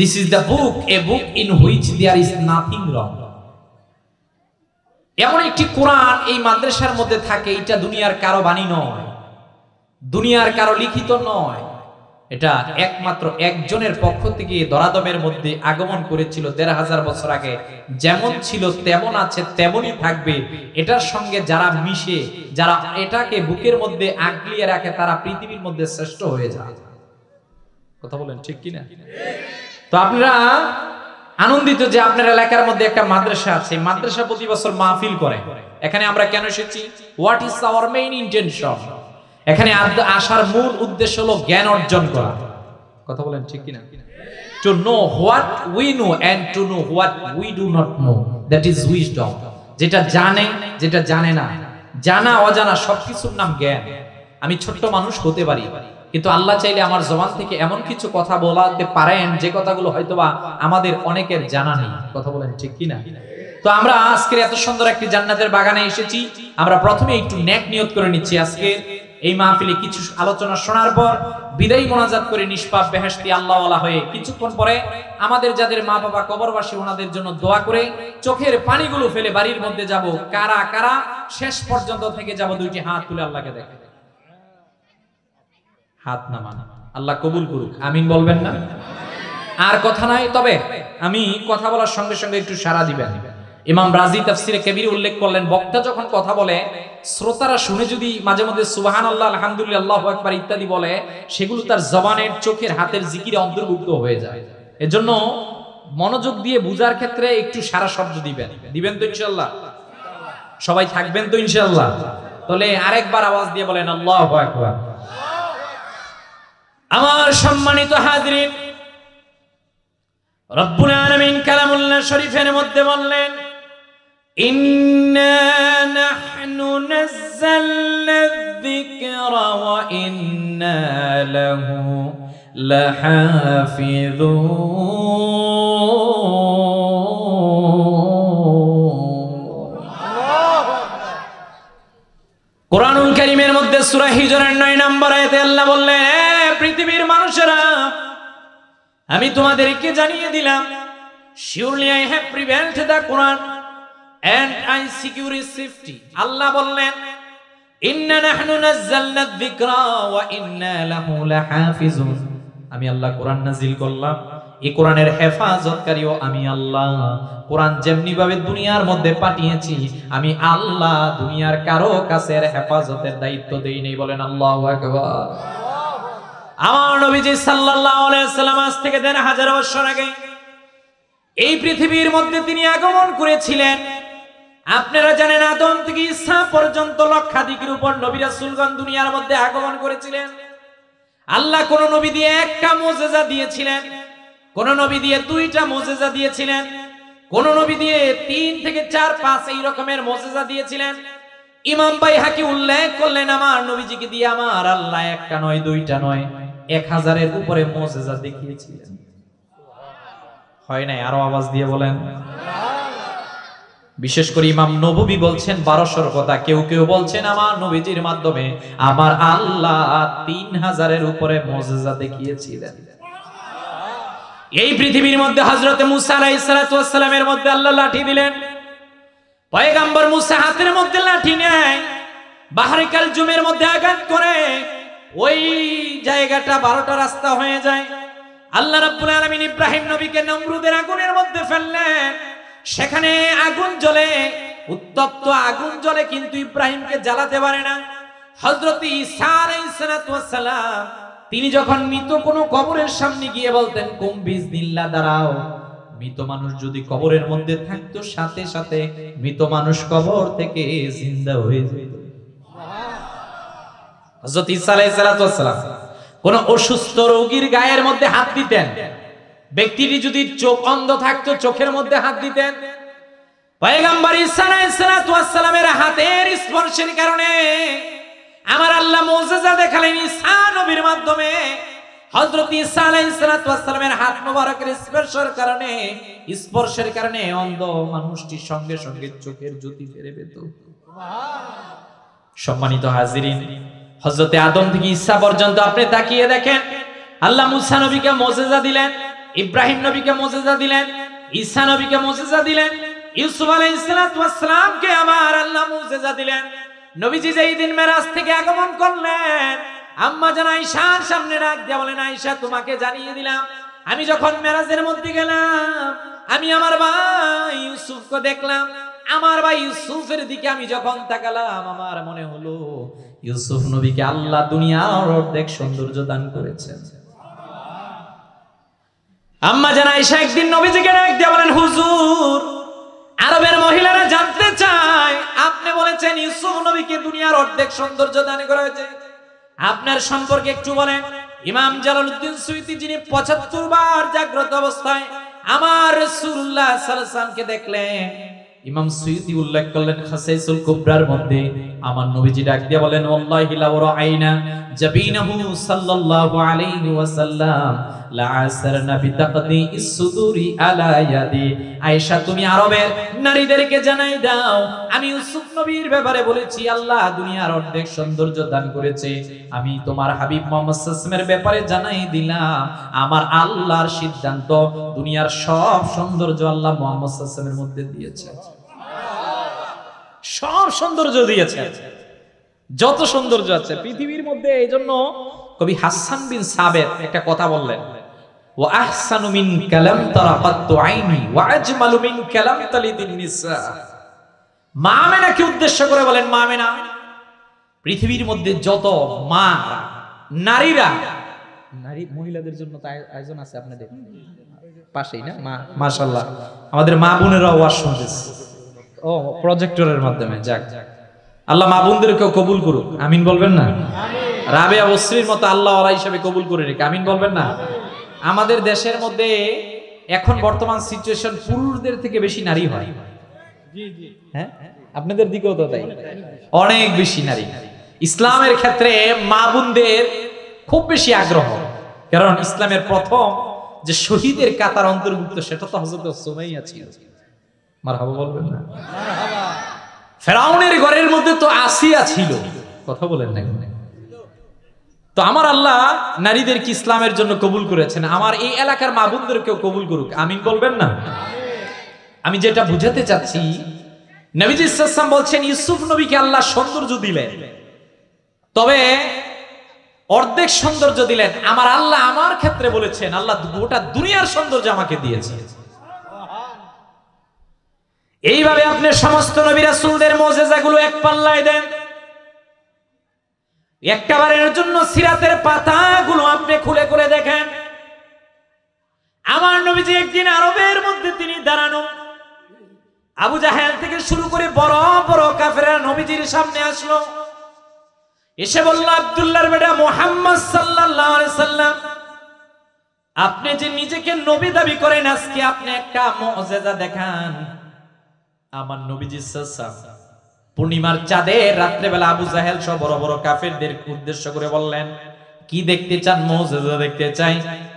This is the book, a book in which there is nothing wrong. এমন একটি কোরআন এই মাদ্রাসার মধ্যে থাকে, এটা দুনিয়ার কারো বাণী নয়, দুনিয়ার কারো লিখিত নয়, এটা একমাত্র একজনের পক্ষ থেকে দরাদমের মধ্যে আগমন করেছিল ১৫০০ বছর আগে। যেমন ছিল তেমন আছে, তেমনই থাকবে। এটার সঙ্গে যারা মিশে, যারা এটাকে বুকের মধ্যে আগলিয়ে রাখে, তারা পৃথিবীর মধ্যে শ্রেষ্ঠ হয়ে যায়। কথা বলেন ঠিক কিনা? তো আপনারা আনন্দিত যে আপনার এলাকার মধ্যে একটা মাদ্রাসা আছে। মাদ্রাসা প্রতি বছর মাহফিল করে। এখানে আমরা কেন এসেছি? What is our main intention? এখানে আসার মূল উদ্দেশ্য হলো জ্ঞান অর্জন করা। কথা বলেন ঠিক কিনা? To know what we know and to know what we do not know, that is wisdom. যেটা জানে, যেটা জানে না, জানা অজানা সবকিছুর নাম জ্ঞান। আমি ছোট্ট মানুষ হতে পারি, কিন্তু আল্লাহ চাইলে আমার জবান থেকে এমন কিছু কথা বলাতে পারেন যে কথাগুলো হয়তোবা আমাদের অনেকের জানা নেই। কথা বলেন ঠিক কিনা? তো আমরা আজকের এত সুন্দর একটি জান্নাতের বাগানে এসেছি। আমরা প্রথমে একটু নেক নিয়ত করে নিচ্ছি। আজকে এই মাহফিলে কিছু আলোচনা শোনার পর বিদায়ী মোনাজাত করে নিষ্পাপ বেহেশতি আল্লাহওয়ালা হয়ে কিছুক্ষণ পরে আমাদের যাদের মা বাবা কবরবাসী, ওনাদের জন্য দোয়া করে চোখের পানিগুলো ফেলে বাড়ির মধ্যে যাব। কারা কারা শেষ পর্যন্ত থেকে যাব? দুইটি হাত তুলে আল্লাহকে দেখে হাত নামান। আল্লাহ কবুল করুক, আমিন বলবেন না? আর কথা নাই, তবে আমি কথা বলার সঙ্গে সঙ্গে একটু সাড়া দিবেন। ইমাম রাজি তাফসিরে কবির উল্লেখ করলেন, বক্তা যখন কথা বলে শ্রোতারা শুনে যদি মাঝে মধ্যে সুবহানাল্লাহ, আলহামদুলিল্লাহ, আল্লাহু আকবার ইত্যাদি বলে, সেগুলো তার জবানের, চোখের, হাতের জিকিরে অন্তর্ভুক্ত হয়ে যায়। এজন্য মনোযোগ দিয়ে বুঝার ক্ষেত্রে একটু সারা শব্দ দিবেন। দিবেন তো ইনশাআল্লাহ? সবাই থাকবেন তো ইনশাআল্লাহ? তাহলে আরেকবার আওয়াজ দিয়ে বলেন আল্লাহু আকবার। আমার সম্মানিত হাজরিন, রব্বুল আলামিন কালামুল্লাহ শরীফের মধ্যে বললেন, ইন্না নাহনু নাযালনা যিকরা ওয়া ইন্না লাহু লাহাফিযুন। কোরআনুল কারীমের মধ্যে সূরা হিজরের ৯ নম্বর আয়াতে আল্লাহ বললেন, পৃথিবীর মানুষেরা, আমি তোমাদেরকে জানিয়ে দিলাম, surely I have prevented the Quran and I secure its safety. আল্লাহ বললেন, ইন্না নাহনু নাযালনা যিকরা ওয়া ইন্না লাহু লাহাফিজুন। আমি আল্লাহ কোরআন নাজিল করলাম, এই কোরআনের হেফাজতকারীও আমি আল্লাহ। কোরআন যেমনি ভাবে দুনিয়ার মধ্যে পাঠিয়েছি, আমি আল্লাহ দুনিয়ার কারো কাছে হেফাজতের দায়িত্ব দেই নাই। বলেন আল্লাহু আকবার। আমার নবীজি সাল্লাল্লাহু আলাইহি সাল্লাম আজ থেকে ১৫০০ বছর আগে এই পৃথিবীর মধ্যে তিনি আগমন করেছিলেন। আপনারা জানেন, আদম থেকে ঈসা পর্যন্ত লক্ষাধিকের উপর নবী রাসূলগণ দুনিয়ার মধ্যে আগমন করেছিলেন। আল্লাহ কোন নবী দিয়ে একটা মুজিজা দিয়েছিলেন, কোন নবী দিয়ে দুইটা মুজিজা দিয়েছিলেন, কোন নবী দিয়ে ৩ থেকে ৪, ৫ এই রকমের মুজিজা দিয়েছিলেন। ইমাম বাইহাকি উল্লেখ করলেন, আমার নবীজিকে দিয়ে আমার আল্লাহ একটা নয়, দুইটা নয়, ১০০০-এর উপরে মুজিজা দেখিয়েছিলেন। হয় নাই? আরো আওয়াজ দিয়ে বলেন। বিশেষ করে ইমাম নববী বলছেন ১২০০-র কথা, কেউ কেউ বলছেন আমার নবীজির মাধ্যমে আমার আল্লাহ ৩০০০-এর উপরে মুজিজা দেখিয়েছিলেন। এই পৃথিবীর মধ্যে হযরত মুসা আলাইহিস সালাতু ওয়াস সালামের মধ্যে আল্লাহ লাঠি দিলেন। পয়গম্বর মুসা হাতের মধ্যে লাঠি নেয়, বাহরে কালজুমের মধ্যে আঘাত করে ওই জায়গাটা ১২টা রাস্তা হয়ে যায়। আল্লাহ রাব্বুল আলামিন ইব্রাহিম নবীকে নমরুদের আগুনের মধ্যে ফেললেন। সেখানে আগুন জ্বলে, উত্তপ্ত আগুন জ্বলে, কিন্তু ইব্রাহিমকে জ্বালাতে পারে না। হযরত ঈসা আলাইহিস সালাতু ওয়াস সালাম তিনি যখন মৃত কোনো কবরের সামনে গিয়ে বলতেন, কুম বিসমিল্লাহ, দাঁড়াও, মৃত মানুষ যদি কবরের মধ্যে থাকতো, সাথে সাথে মৃত মানুষ কবর থেকে জিন্দা হয়ে যেত। হযরত ঈসা আলাইহিস সালাতু ওয়াস সালাম কোন অসুস্থ রোগীর গায়ের মধ্যে হাত দিতেন। ব্যক্তিটি যদি চোখ অন্ধ থাকতো, চোখের মধ্যে হাত দিতেন। পয়গম্বর ঈসা আলাইহিস সালাতু ওয়াস সালামের হাতের স্পর্শের কারণে আমার আল্লাহ মুজিজা দেখালেন ঈসা নবীর মাধ্যমে। হযরত ঈসা আলাইহিস সালাতু ওয়াস সালামের হাত মোবারকের স্পর্শের কারণে অন্ধ মানুষটি সঙ্গে সঙ্গে চোখের জ্যোতি ফিরে পেত। সম্মানিত হাজিরিন, হযরত আদম থেকে ঈসা পর্যন্ত আপনি তাকিয়ে দেখেন, আল্লাহ মুসা নবীকে মুজিজা দিলেন। ইব্রাহিম নবীকে মুজিজা দিলেন, ঈসা নবীকে মুজিজা দিলেন, ইউসুফ আলাইহিস সালাতু ওয়াস সালামকে আমার আল্লাহ মুজিজা দিলেন। নবীজি যেই দিন মেরাজ থেকে আগমন করলেন, আম্মা জান আয়েশার সামনে ডাক দিয়ে বলেন, আয়েশা তোমাকে জানিয়ে দিলাম, আমি যখন মেরাজের মধ্যে গেলাম, আমি আমার ভাই ইউসুফকে দেখলাম। আমার ভাই ইউসুফের দিকে আমি যখন তাকালাম, আমার মনে হলো ইউসুফ নবীকে আল্লাহ দুনিয়ার অর্ধেক সৌন্দর্য দান করেছেন। আম্মা জান আয়েশা একদিন নবীজিকে ডাক দিয়ে বলেন, হুজুর, আরবের মহিলারা জানতে চায়, আপনি বলেছেন ইউসুফ নবীকে দুনিয়ার অর্ধেক সৌন্দর্য দান করা হয়েছে, আপনার সম্পর্কে একটু বলেন। ইমাম জালালউদ্দিন সুয়ুতী, যিনি ৭৫ বার জাগ্রত অবস্থায় আমার রাসূলুল্লাহ সাল্লাল্লাহু আলাইহি ওয়াসাল্লামকে দেখলেন, ইমাম সুয়ুতী উল্লেখ করলেন খাসাইসুল কুবরার মধ্যে, আমার নবীজি ডাক দিয়ে বলেন, ওয়াল্লাহি লাউ রাআইনা জাবিনাহু সাল্লাল্লাহু আলাইহি ওয়াসাল্লাম লাআসারনা বিতাকদিইস সুদুরি আলা ইয়াদি। আয়েশা, তুমি আরবের নারীদেরকে জানাই দাও, আমি ইউসুফ নবীর ব্যাপারে বলেছি আল্লাহ দুনিয়ার অর্ধেক সৌন্দর্য দান করেছে। আমি তোমার হাবিব মুহাম্মদ সাল্লাল্লাহু আলাইহি ওয়াসাল্লামের ব্যাপারে জানাই দিলাম, আমার আল্লাহর সিদ্ধান্ত, দুনিয়ার সব সৌন্দর্য আল্লাহ মুহাম্মদ সাল্লাল্লাহু আলাইহি ওয়াসাল্লামের মধ্যে দিয়েছে। সব সৌন্দর্য দিয়েছে, যত সৌন্দর্য আছে পৃথিবীর মধ্যে। এই জন্য কবি হাসান বিন সাবের একটা কথা বললেন, ওয়া আহসানু মিন কালাম তারাকাতু আইনি ওয়া আজমালু মিন কালাম তালিদিন নিসা। মা আমেনাকে উদ্দেশ্য করে বলেন, মা আমেনা, পৃথিবীর মধ্যে যত মা নারীরা, নারী মহিলাদের জন্য তো আয়োজন আছে আপনাদের পাশেই না, মাশাআল্লাহ, আমাদের মা বোনেরা ওয়াজ শুনতেছে ও প্রজেক্টরের মাধ্যমে। যাক, আল্লাহ মা বোনদেরকেও কবুল করুক, আমিন বলবেন না? রাবেয়া বসরির মতো আল্লাহ ওয়ালা হিসেবে কবুল করে রেখে আমিন বলবেন না? আমাদের দেশের মধ্যে এখন বর্তমান সিচুয়েশন পুরুষদের থেকে বেশি নারী হয়। হ্যাঁ, আপনাদের দিকেও তো তাই, অনেক বেশি নারী। ইসলামের ক্ষেত্রে মা বোনদের খুব বেশি আগ্রহ, কারণ ইসলামের প্রথম যে শহীদের কাতার অন্তর্ভুক্ত সেটা তো হযরত সুমাইয়া ছিল। মারহাবা বলবেন না? ফেরাউনের ঘরের মধ্যে তো আসিয়া ছিল, কথা বলেন না? তো আমার আল্লাহ নারীদেরকে ইসলামের জন্য কবুল করেছেন, আমার এই এলাকার মা বোনদেরকেও কবুল করুক, আমিন বলবেন না? আমি যেটা বুঝাতে চাচ্ছি, নবীজি সাল্লাল্লাহু আলাইহি ওয়াসাল্লাম বলছেন ইউসুফ নবীকে আল্লাহ সৌন্দর্য দিলেন, তবে অর্ধেক সৌন্দর্য দিলেন। আমার আল্লাহ আমার ক্ষেত্রে বলেছেন আল্লাহ গোটা দুনিয়ার সৌন্দর্য আমাকে দিয়েছে। এইভাবে আপনি সমস্ত নবী রাসূলদের মুজিজাগুলো এক পাল্লায় দেন, একবারের জন্য সিরাতের পাতাগুলো আপনি খুলে খুলে দেখেন। আমার নবীজি একদিন আরবের মধ্যে তিনি দাঁড়ানো, আবু জাহেল থেকে শুরু করে বড় বড় কাফেররা নবীজির সামনে আসলো, এসে বলল, আব্দুল্লাহর বেটা মুহাম্মদ সাল্লাল্লাহু আলাইহি সাল্লাম, আপনি যে নিজেকে নবী দাবি করেন, আজকে আপনি একটা মুজিজা দেখান। আমার নবীজি সাল্লাল্লাহু পূর্ণিমার চাঁদের রাত্রে বেলা আবু জাহেল সব বড় বড় কাফেরদের উদ্দেশ্য করে বললেন, কি দেখতে চান? মুজিজা দেখতে চাই।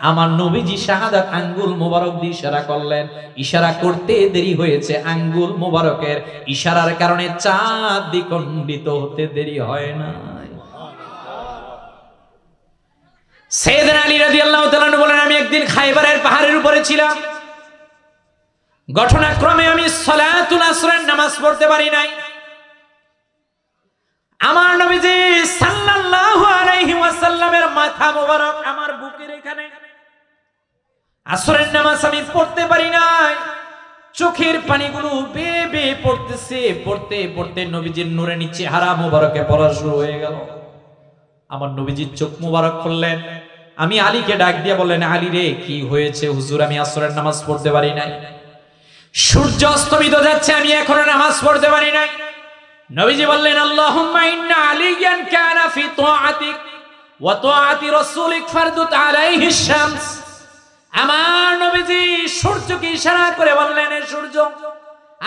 আমার নবীজি শাহাদাত আঙ্গুল মোবারক দিয়ে ইশারা করলেন, ইশারা করতে দেরি হয়েছে, আঙ্গুল মোবারকের ইশারার কারণে চাঁদ দ্বিখণ্ডিত হতে দেরি হয় না। সাইয়েদনা আলী রাদিয়াল্লাহু তাআলা বলেন, আমি একদিন খায়বারের পাহাড়ের উপরে ছিলাম, ঘটনাক্রমে আমি সালাতুল আসরের নামাজ পড়তে পারি নাই। আমার নবীজি সাল্লাল্লাহু আলাইহি ওয়াসাল্লামের মাথা মোবারক আমার বুকের এখানে, আসরের নামাজ আমি পড়তে পারি নাই। চোখের পানিগুলো বেয়ে বেয়ে পড়তেছে, পড়তে পড়তে নবীজির নূরানী চেহারা মোবারকে পড়া শুরু হয়ে গেল। আমার নবীজির চোখ মোবারক খুললেন, আমি আলীকে ডাক দিয়ে বললেন, আলী রে, কি হয়েছে? হুজুর, আমি আসরের নামাজ পড়তে পারি নাই, সূর্য অস্তমিত যাচ্ছে, আমি এখনো নামাজ পড়তে পারি নাই। নবীজি বললেন, আল্লাহুম্মা ইন্না আলিয়ান কানা ফি তাআতিক ওয়া তাআতি রাসূলিক ফারদুত আলাইহি শামস। আমার নবীজি সূর্যকে ইশারা করে বললেন, এ সূর্য,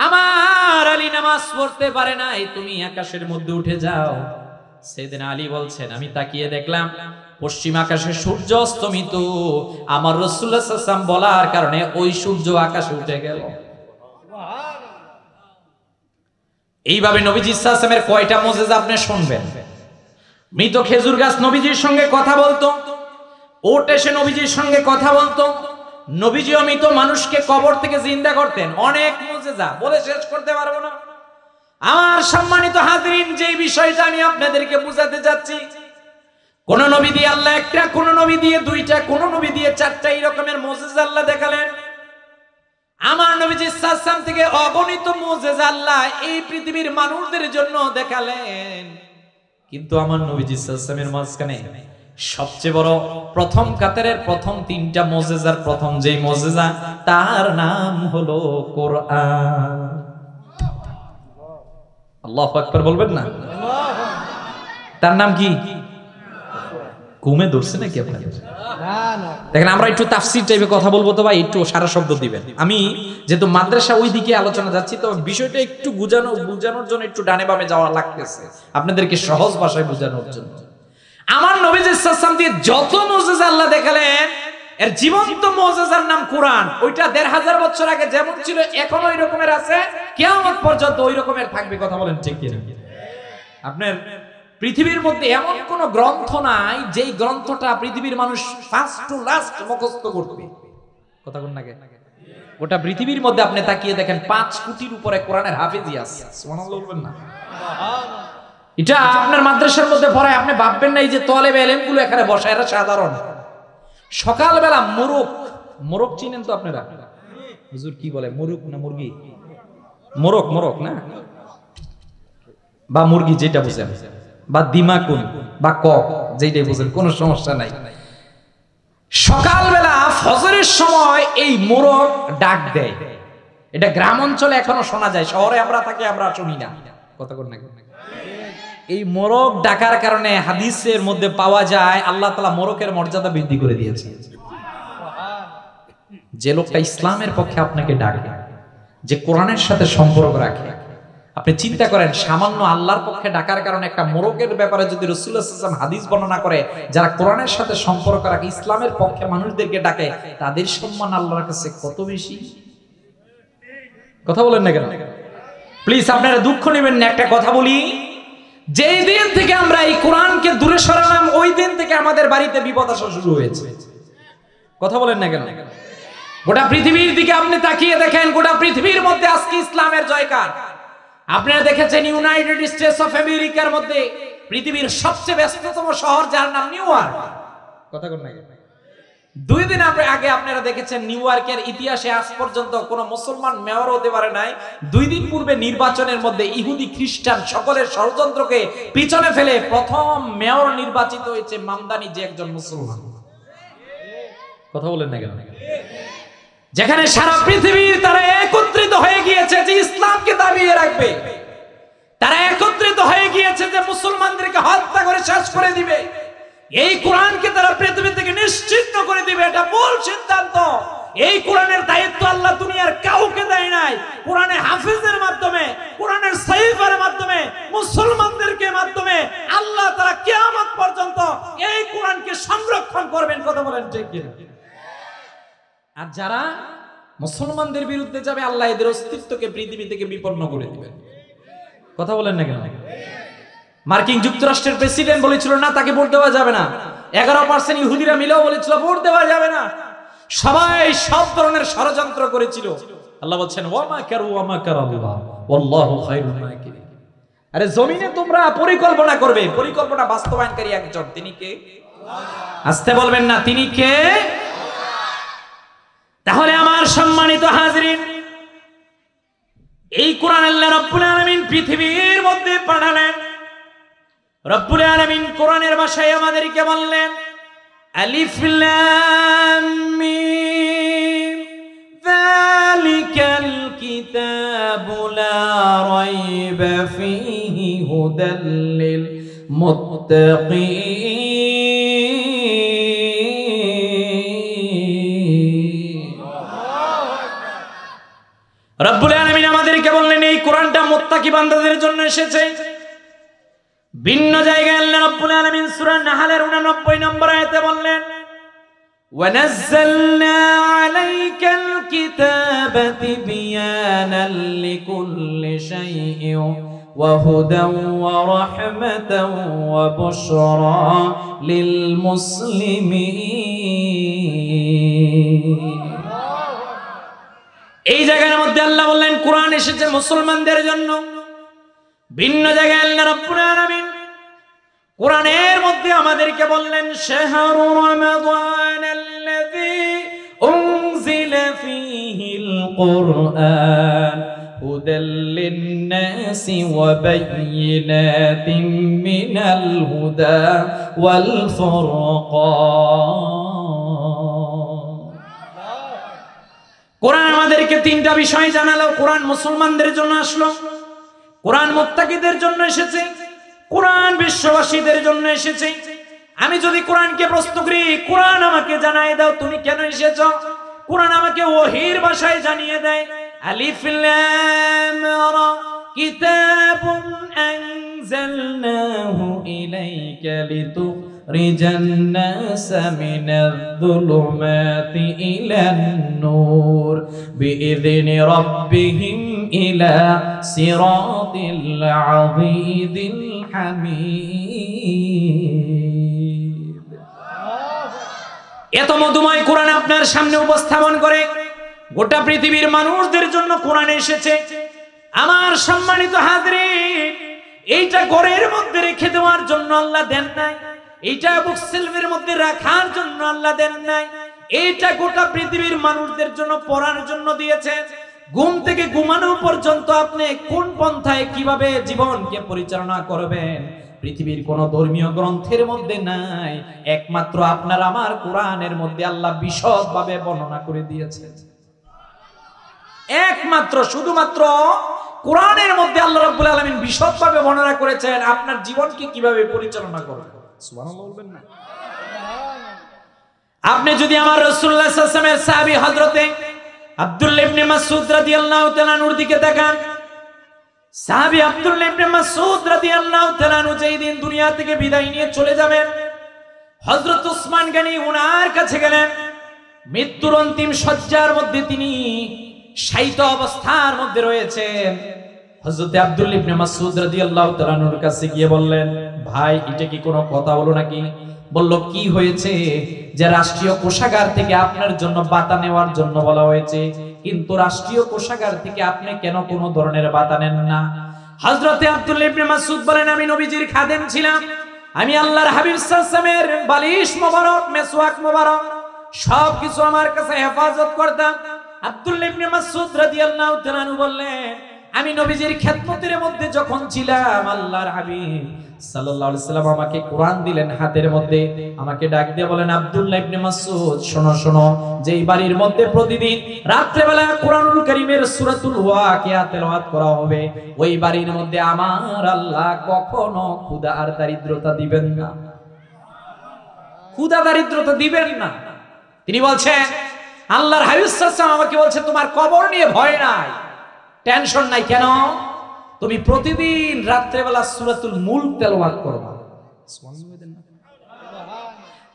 আমার আলী নামাজ পড়তে পারে নাই, তুমি আকাশের মধ্যে উঠে যাও। সাইয়েদনা আলী বলছেন, আমি তাকিয়ে দেখলাম পশ্চিম আকাশে সূর্য অস্তমিত, আমার রাসূলুল্লাহ সাল্লাল্লাহু আলাইহি ওয়াসাল্লাম বলার কারণে ওই সূর্য আকাশে উঠে গেল। এইভাবে নবীজি সাল্লাল্লাহু আলাইহি ওয়াসাল্লামের কয়টা মুজিজা আপনি শুনবেন। মৃত খেজুর গাছ নবীজির সঙ্গে কথা বলতো, ওট এসে নবীজির সঙ্গে কথা বলতো, নবীজি মৃত মানুষকে কবর থেকে জিন্দা করতেন, অনেক মুজিজা বলে শেষ করতে পারবো না। আমার সম্মানিত হাজিরিন, যে বিষয়টা আমি আপনাদেরকে বুঝাতে যাচ্ছি, কোন নবী দিয়ে আল্লাহ একটা, কোন নবী দিয়ে দুইটা, কোন নবী দিয়ে চারটা, এই রকমের মুজিজা আল্লাহ দেখালেন। আমার নবীজি সাল্লাল্লাহু আলাইহি ওয়াসাল্লাম থেকে অগণিত মুজিজা আল্লাহ এই পৃথিবীর মানুষদের জন্য দেখালেন, কিন্তু আমার নবীজি সাল্লাল্লাহু আলাইহি ওয়াসাল্লামের মাঝখানে সবচেয়ে বড় প্রথম কাতারের প্রথম তিনটা মুজিজার প্রথম যেই মুজিজা, তার নাম হলো কোরআন। আল্লাহু আকবার বলবেন না? তার নাম কি? ঘুমে ধরছে নাকি আপনাদের? দেখেন, আমরা একটু তাফসীর টাইপে কথা বলবো তো ভাই, একটু সারা শব্দ দিবেন। আমি যেহেতু মাদ্রাসা ওই দিকে আলোচনা যাচ্ছি, তো বিষয়টা একটু বুঝানোর জন্য একটু ডানে বামে যাওয়া লাগতেছে, আপনাদেরকে সহজ ভাষায় বোঝানোর জন্য। আমার নবীজি সাল্লাল্লাহু আলাইহি ওয়াসাল্লাম দিয়ে যত মুজিজা আল্লাহ দেখালেন, এর জীবন্ত মুজিজার নাম কোরআন। ওইটা ১৫০০ বছর আগে যেমন ছিল এখনো ওই রকমের আছে, কিয়ামত পর্যন্ত ওই রকমের থাকবে। কথা বলেন ঠিক কি না? আপনার পৃথিবীর মধ্যে এমন কোন গ্রন্থ নাই যেই গ্রন্থটা পৃথিবীর মানুষ ফার্স্ট টু লাস্ট মুখস্থ করবে। কথা কোন নাকি? গোটা পৃথিবীর মধ্যে আপনি তাকিয়ে দেখেন ৫ কোটির উপরে কোরআনের হাফেজি আছে। সুবহানাল্লাহ বলবেন না? এটা আপনার মাদ্রাসার মধ্যে পড়ায়, আপনি ভাববেন না এই যে তলেবে ইলম গুলো এখানে বসে, এরা সাধারণ। সকালবেলা মোরগ চিনেন তো আপনারা? হুজুর কি বলে, মোরগ না মুরগি? মোরগ না, বা মুরগি যেটা বুঝেন, বা দিমাকুন বা কক যেটাই বুঝেন, কোনো সমস্যা নাই। সকালবেলা ফজরের সময় এই মোরগ ডাক দেয়। এটা গ্রাম অঞ্চলে এখনো শোনা যায়, শহরে আমরা থাকি, আমরা শুনি না। কথা কোন নাকি? এই মোরগ ডাকার কারণে হাদিসের মধ্যে পাওয়া যায় আল্লাহ তাআলা মোরগের মর্যাদা বৃদ্ধি করে দিয়েছে। যে লোকটা ইসলামের পক্ষে আপনাকে ডাকে, যে কোরআনের সাথে সম্পর্ক রাখে, আপনি চিন্তা করেন সামান্য আল্লাহর পক্ষে ডাকার কারণে একটা মোরগের ব্যাপারে যদি রাসূলুল্লাহ সাল্লাল্লাহু আলাইহি ওয়াসাল্লাম হাদিস বর্ণনা করে, যারা কোরআনের সাথে সম্পর্ক রাখে, ইসলামের পক্ষে মানুষদেরকে ডাকে, তাদের সম্মান আল্লাহর কাছে কত বেশি। কথা বলেন না কেন? প্লিজ আপনারা দুঃখ নেবেন না, একটা কথা বলি, যেই দিন থেকে আমরা এই কোরআনকে দূরে সরালাম, ওই দিন থেকে আমাদের বাড়িতে বিপদ আসা শুরু হয়েছে। কথা বলেন না কেন? গোটা পৃথিবীর দিকে আপনি তাকিয়ে দেখেন, গোটা পৃথিবীর মধ্যে আজকে ইসলামের জয়কার। আপনারা দেখেছেন ইউনাইটেড স্টেটস অফ আমেরিকার মধ্যে পৃথিবীর সবচেয়ে ব্যস্ততম শহর, যার নাম নিউ ইয়র্ক। কথা কোন নাকি? 2 দিন আগে আপনারা দেখেছেন নিউ ইয়র্কের ইতিহাসে আজ পর্যন্ত কোন মুসলমান মেয়র হতে পারে নাই। 2 দিন পূর্বে নির্বাচনের মধ্যে ইহুদি খ্রিস্টান সকলের ষড়যন্ত্রকে পিছনে ফেলে প্রথম মেয়র নির্বাচিত হয়েছে মামদানি, যে একজন মুসলমান। কথা বলেন না কেন? যেখানে সারা পৃথিবীর তারা একত্রিত হয়ে গিয়েছে যে ইসলামকে দাবিয়ে রাখবে, তারা একত্রিত হয়ে গিয়েছে যে মুসলমানদেরকে হত্যা করে শেষ করে দিবে, এই কোরআনকে তারা পৃথিবী থেকে নিশ্চিহ্ন করে দিবে। এটা ভুল সিদ্ধান্ত। এই কোরআনের দায়িত্ব আল্লাহ দুনিয়ার কাউকে দেয় নাই। কোরআনে হাফেজের মাধ্যমে, কোরআনের সাইফার মাধ্যমে, মুসলমানদেরকে মাধ্যমে আল্লাহ তাআলা কিয়ামত পর্যন্ত এই কোরআনকে সংরক্ষণ করবেন। কথা বলেন ঠিক কি না? আর যারা মুসলমানদের বিরুদ্ধে যাবে, আল্লাহ এদের অস্তিত্বকে পৃথিবী থেকে বিপন্ন করে দিবেন। কথা বলেন না কেন? মার্কিন যুক্তরাষ্ট্রের প্রেসিডেন্ট বলেছিল না, তাকে ভোট দেওয়া যাবে না। 11% ইহুদিরা মিলেও বলেছিল ভোট দেওয়া যাবে না। সবাই সব ধরনের ষড়যন্ত্র করেছিল। আল্লাহ বলছেন ওয়া মাকারু ওয়া মাকারাল্লাহ ওয়াল্লাহু খায়রুল মাকিরিন। আরে জমিনে তোমরা পরিকল্পনা করবে, পরিকল্পনা বাস্তবায়নকারী একজন, তিনি কে? আস্তে বলবেন না, তিনি কে? তাহলে আমার সম্মানিত হাজিরিন, এই কোরআন আল্লাহ রাব্বুল আলামিন পৃথিবীর মধ্যে পাঠালেন। রব্বুল আলামিন কোরআনের ভাষায় আমাদেরকে বললেন আলিফ লাম মিম যালিকাল কিতাবু লা রাইবা ফীহি হুদাল লিল মুত্তাকিন। রব্বুল আলামিন আমাদেরকে বললেন এই কোরআনটা মুত্তাকি বান্দাদের জন্য এসেছে। ভিন্ন জায়গায় আল্লাহ রাব্বুল আলামিন সূরা নাহলের 89 নম্বর আয়াতে বললেন ওয়া নাযালনা আলাইকাল কিতাবা তিবয়ানাল লিকুল্লি শাইইন ওয়া হুদান ওয়া রাহমাতান ওয়া বুশরা লিল মুসলিমিন। এই জায়গার মধ্যে আল্লাহ বললেন কোরআন এসেছে মুসলমানদের জন্য। ভিন্ন জায়গায় আল্লাহ রাব্বুল আলামিন কোরআনের মধ্যে আমাদেরকে বললেন শাহরু রমাদানাল্লাযী উনজিলা ফীহিল কুরআন হুদাল লিন-নাসি ওয়া বায়্যিনাতিন মিনাল হুদা ওয়াল ফুরকান। কোরআন আমাদেরকে তিনটা বিষয় জানালো। কোরআন মুসলমানদের জন্য আসলো, কোরআন মুত্তাকিদের জন্য এসেছে, কোরআন বিশ্ববাসীদের জন্য এসেছে। আমি যদি কোরআনকে প্রশ্ন করি, কোরআন আমাকে জানায় দাও তুমি কেন এসেছো, কোরআন আমাকে ওহীর ভাষায় জানিয়ে দেয় আলিফ লাম রা কিতাবুন আনজালনাহু ইলাইকা লিতুখরিজান নাসা মিনাজ যুলুমাতি ইলান নূর বিইذনি রাব্বিহিম ইলা সিরাতিল আযীযিল হামিদ। এত মধুময় কোরআন আপনার সামনে উপস্থাপন করে গোটা পৃথিবীর মানুষদের জন্য কোরআন এসেছে। আমার সম্মানিত হাজরিন, এইটা ঘরের মধ্যে রেখে দেওয়ার জন্য আল্লাহ দেন নাই, এইটা বুকসেলফের মধ্যে রাখার জন্য আল্লাহ দেন নাই, এইটা গোটা পৃথিবীর মানুষদের জন্য পড়ার জন্য দিয়েছে। ঘুম থেকে ঘুমানো পর্যন্ত আপনি কোন পন্থায় কিভাবে জীবনকে পরিচালনা করবেন পৃথিবীর কোন ধর্মীয় গ্রন্থের মধ্যে নাই, একমাত্র আপনার আমার কোরআনের মধ্যে আল্লাহ বিশদভাবে বর্ণনা করে দিয়েছে। একমাত্র শুধুমাত্র কোরআনের মধ্যে আল্লাহ রাব্বুল আলামিন বিশদভাবে বর্ণনা করেছেন আপনার জীবনকে কিভাবে পরিচালনা করবেন। সুবহানাল্লাহ বলবেন না? আপনি যদি আমার রাসূলুল্লাহ সাল্লাল্লাহু আলাইহি ওয়াসাল্লামের সাহাবী হযরতে আব্দুল্লাহ ইবনে মাসউদ রাদিয়াল্লাহু তাআলা নূর দিকে তাকান। সাহাবী আব্দুল্লাহ ইবনে মাসউদ রাদিয়াল্লাহু তাআলা যেই দিন দুনিয়া থেকে বিদায় নিয়ে চলে যাবেন, হযরত উসমান গনি ওনার কাছে গেলেন। মৃত্যুর অন্তিম শয্যার মধ্যে তিনি শায়িত অবস্থার মধ্যে রয়েছেন। হযরত আব্দুল্লাহ ইবনে মাসউদ রাদিয়াল্লাহু তাআলা নূর কাছে গিয়ে বললেন, ভাই এটা কি কোনো কথা হলো নাকি? বলল, কি হয়েছে? যে রাষ্ট্রীয় কোষাগার থেকে আপনার জন্য বাতা নেওয়ার জন্য বলা হয়েছে, কিন্তু রাষ্ট্রীয় কোষাগার থেকে আপনি কেন কোনো ধরনের বাতা নেন না? হযরতে আব্দুল্লাহ ইবনে মাসউদ বলেন, আমি নবীজির খাদেম ছিলাম, আমি আল্লাহর হাবিব সাল্লাল্লাহু আলাইহি ওয়াসাল্লামের বালিশ মোবারক, মেসওয়াক মোবারক সবকিছু আমার কাছে হেফাজত করতাম। আব্দুল্লাহ ইবনে মাসউদ রাদিয়াল্লাহু তাআলা বললেন, আমি নবীজির খেদমতের মধ্যে যখন ছিলাম, আল্লাহর হাবিব সাল্লাল্লাহু আলাইহি ওয়াসাল্লাম আমাকে কোরআন দিলেন হাতের মধ্যে। আমাকে ডাক দিয়ে বলেন, আব্দুল্লাহ ইবনে মাসউদ শোনো শোনো, যেই বাড়ির মধ্যে প্রতিদিন রাত্রেবেলা কোরআনুল কারীমের সূরাতুল ওয়াকিয়া তেলাওয়াত করা হবে, ওই বাড়ির মধ্যে আমার আল্লাহ কখনো ক্ষুধা আর দারিদ্রতা দিবেন না। ক্ষুধা দারিদ্রতা দিবেন না। তিনি বলছেন, আল্লাহর হাবিব সাল্লাল্লাহু আলাইহি ওয়াসাল্লাম আমাকে বলছে, তোমার কবর নিয়ে ভয় নাই, টেনশন নাই। কেন? তুমি প্রতিদিন রাত্রেবেলা সূরাতুল মুলক তেলাওয়াত করবা।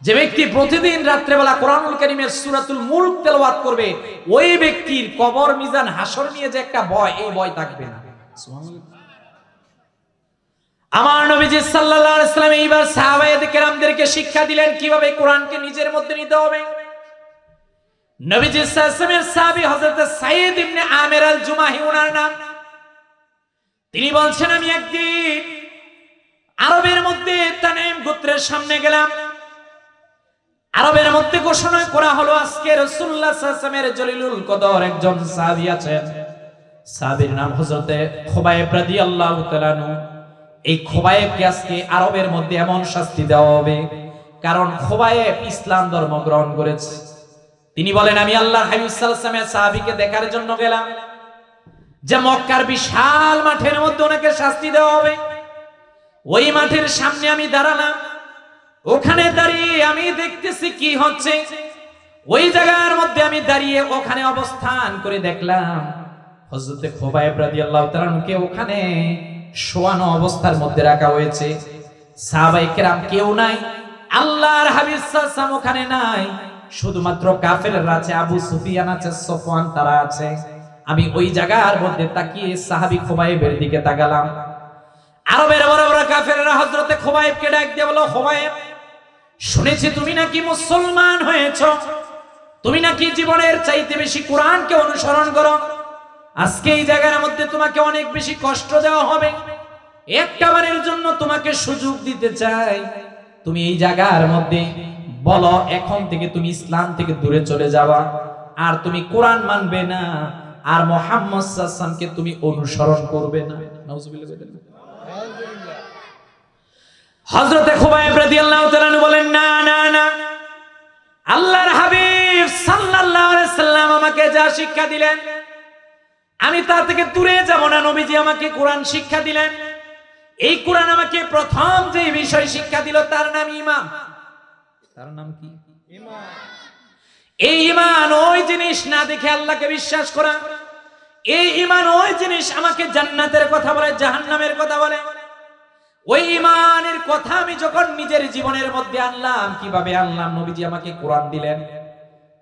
যে ব্যক্তি প্রতিদিন রাত্রেবেলা কোরআনুল কারীমের সূরাতুল মুলক তেলাওয়াত করবে, ওই ব্যক্তির কবর, মিজান, হাসর নিয়ে যে একটা ভয়, এই ভয় থাকবে না। আমার নবীজি সাল্লাল্লাহু আলাইহি ওয়াসাল্লাম এইবার সাহাবায়ে কেরামদেরকে শিক্ষা দিলেন কিভাবে কোরআনকে নিজের মধ্যে নিতে হবে। নবীজি সাল্লাল্লাহু আলাইহি ওয়াসাল্লামের সাহাবী হযরত সাঈদ ইবনে আমির আল জুমাহি ওনার নাম। তিনি বলছেন, আমি একদিন আরবের মধ্যে তানঈম গোত্রের সামনে গেলাম। আরবের মধ্যে ঘোষণা করা হলো, আজকে রাসূলুল্লাহ সাল্লাল্লাহু আলাইহি ওয়াসাল্লামের জলিলুল কদর একজন সাহাবী আছেন। সাহাবীর নাম হযরতে খুবাইব রাদিয়াল্লাহু তাআলা আনহু। এই খুবাইবকে আজকে আরবের মধ্যে এমন শাস্তি দেওয়া হবে, কারণ খুবাইব ইসলাম ধর্ম গ্রহণ করেছে। তিনি বলেন, আমি আল্লাহর হাবিব সাল্লাল্লাহু আলাইহি ওয়াসাল্লামের সাহাবীকে দেখার জন্য গেলাম, যে মক্কার বিশাল মাঠের মধ্যে ওনাকে শাস্তি দেওয়া হবে। ওই মাঠের সামনে আমি দাঁড়ালাম, ওখানে দাঁড়িয়ে আমি দেখতেছি কি হচ্ছে। ওই জায়গার মধ্যে আমি দাঁড়িয়ে ওখানে অবস্থান করে দেখলাম হযরতে খুবাইব রাদিয়াল্লাহু তাআলা কে ওখানে শোয়ানো অবস্থার মধ্যে রাখা হয়েছে। সাহাবায়ে কেরাম কেউ নাই, আল্লাহর হাবিব সাল্লাল্লাহু আলাইহি ওয়াসাল্লাম ওখানে নাই, শুধুমাত্র কাফেররা আছে, আবু সুফিয়ান আছে, সফওয়ান তারা আছে। আমি ওই জায়গার মধ্যে তাকিয়ে সাহাবী খুবাইবের দিকে তাকালাম। আরবের বড় বড় কাফেররা হযরতে খুবাইবকে ডাক দিয়ে বলল, খুবাইব, শুনেছি তুমি নাকি মুসলমান হয়েছো, তুমি নাকি জীবনের চাইতে বেশি কোরআনকে অনুসরণ করো। আজকে এই জায়গার মধ্যে তোমাকে অনেক বেশি কষ্ট দেওয়া হবে। একটা বারের জন্য তোমাকে সুযোগ দিতে চাই, তুমি এই জায়গার মধ্যে বলো এখন থেকে তুমি ইসলাম থেকে দূরে চলে যাবা, আর তুমি কোরআন মানবে না, আর মুহাম্মদ সাল্লাল্লাহু আলাইহি ওয়াসাল্লামকে তুমি অনুসরণ করবে না। নাউজুবিল্লাহ। হযরতে খুবাইব রাদিয়াল্লাহু তাআলা বলেন, না না না, আল্লাহর হাবিব সাল্লাল্লাহু আলাইহি সাল্লাম আমাকে যা শিক্ষা দিলেন আমি তা থেকে দূরে যাব না। নবীজি আমাকে কোরআন শিক্ষা দিলেন, এই কোরআন আমাকে প্রথম যে বিষয় শিক্ষা দিল তার নাম ঈমান। তার নাম কি? ঈমান। এই ঈমান ওই জিনিস না দেখে আল্লাহকে বিশ্বাস করা। এই ঈমান ওই জিনিস আমাকে জান্নাতের কথা বলে, জাহান্নামের কথা বলে। ওই ঈমানের কথা আমি যখন নিজের জীবনের মধ্যে আনলাম, কিভাবে আনলাম? নবীজি আমাকে কোরআন দিলেন।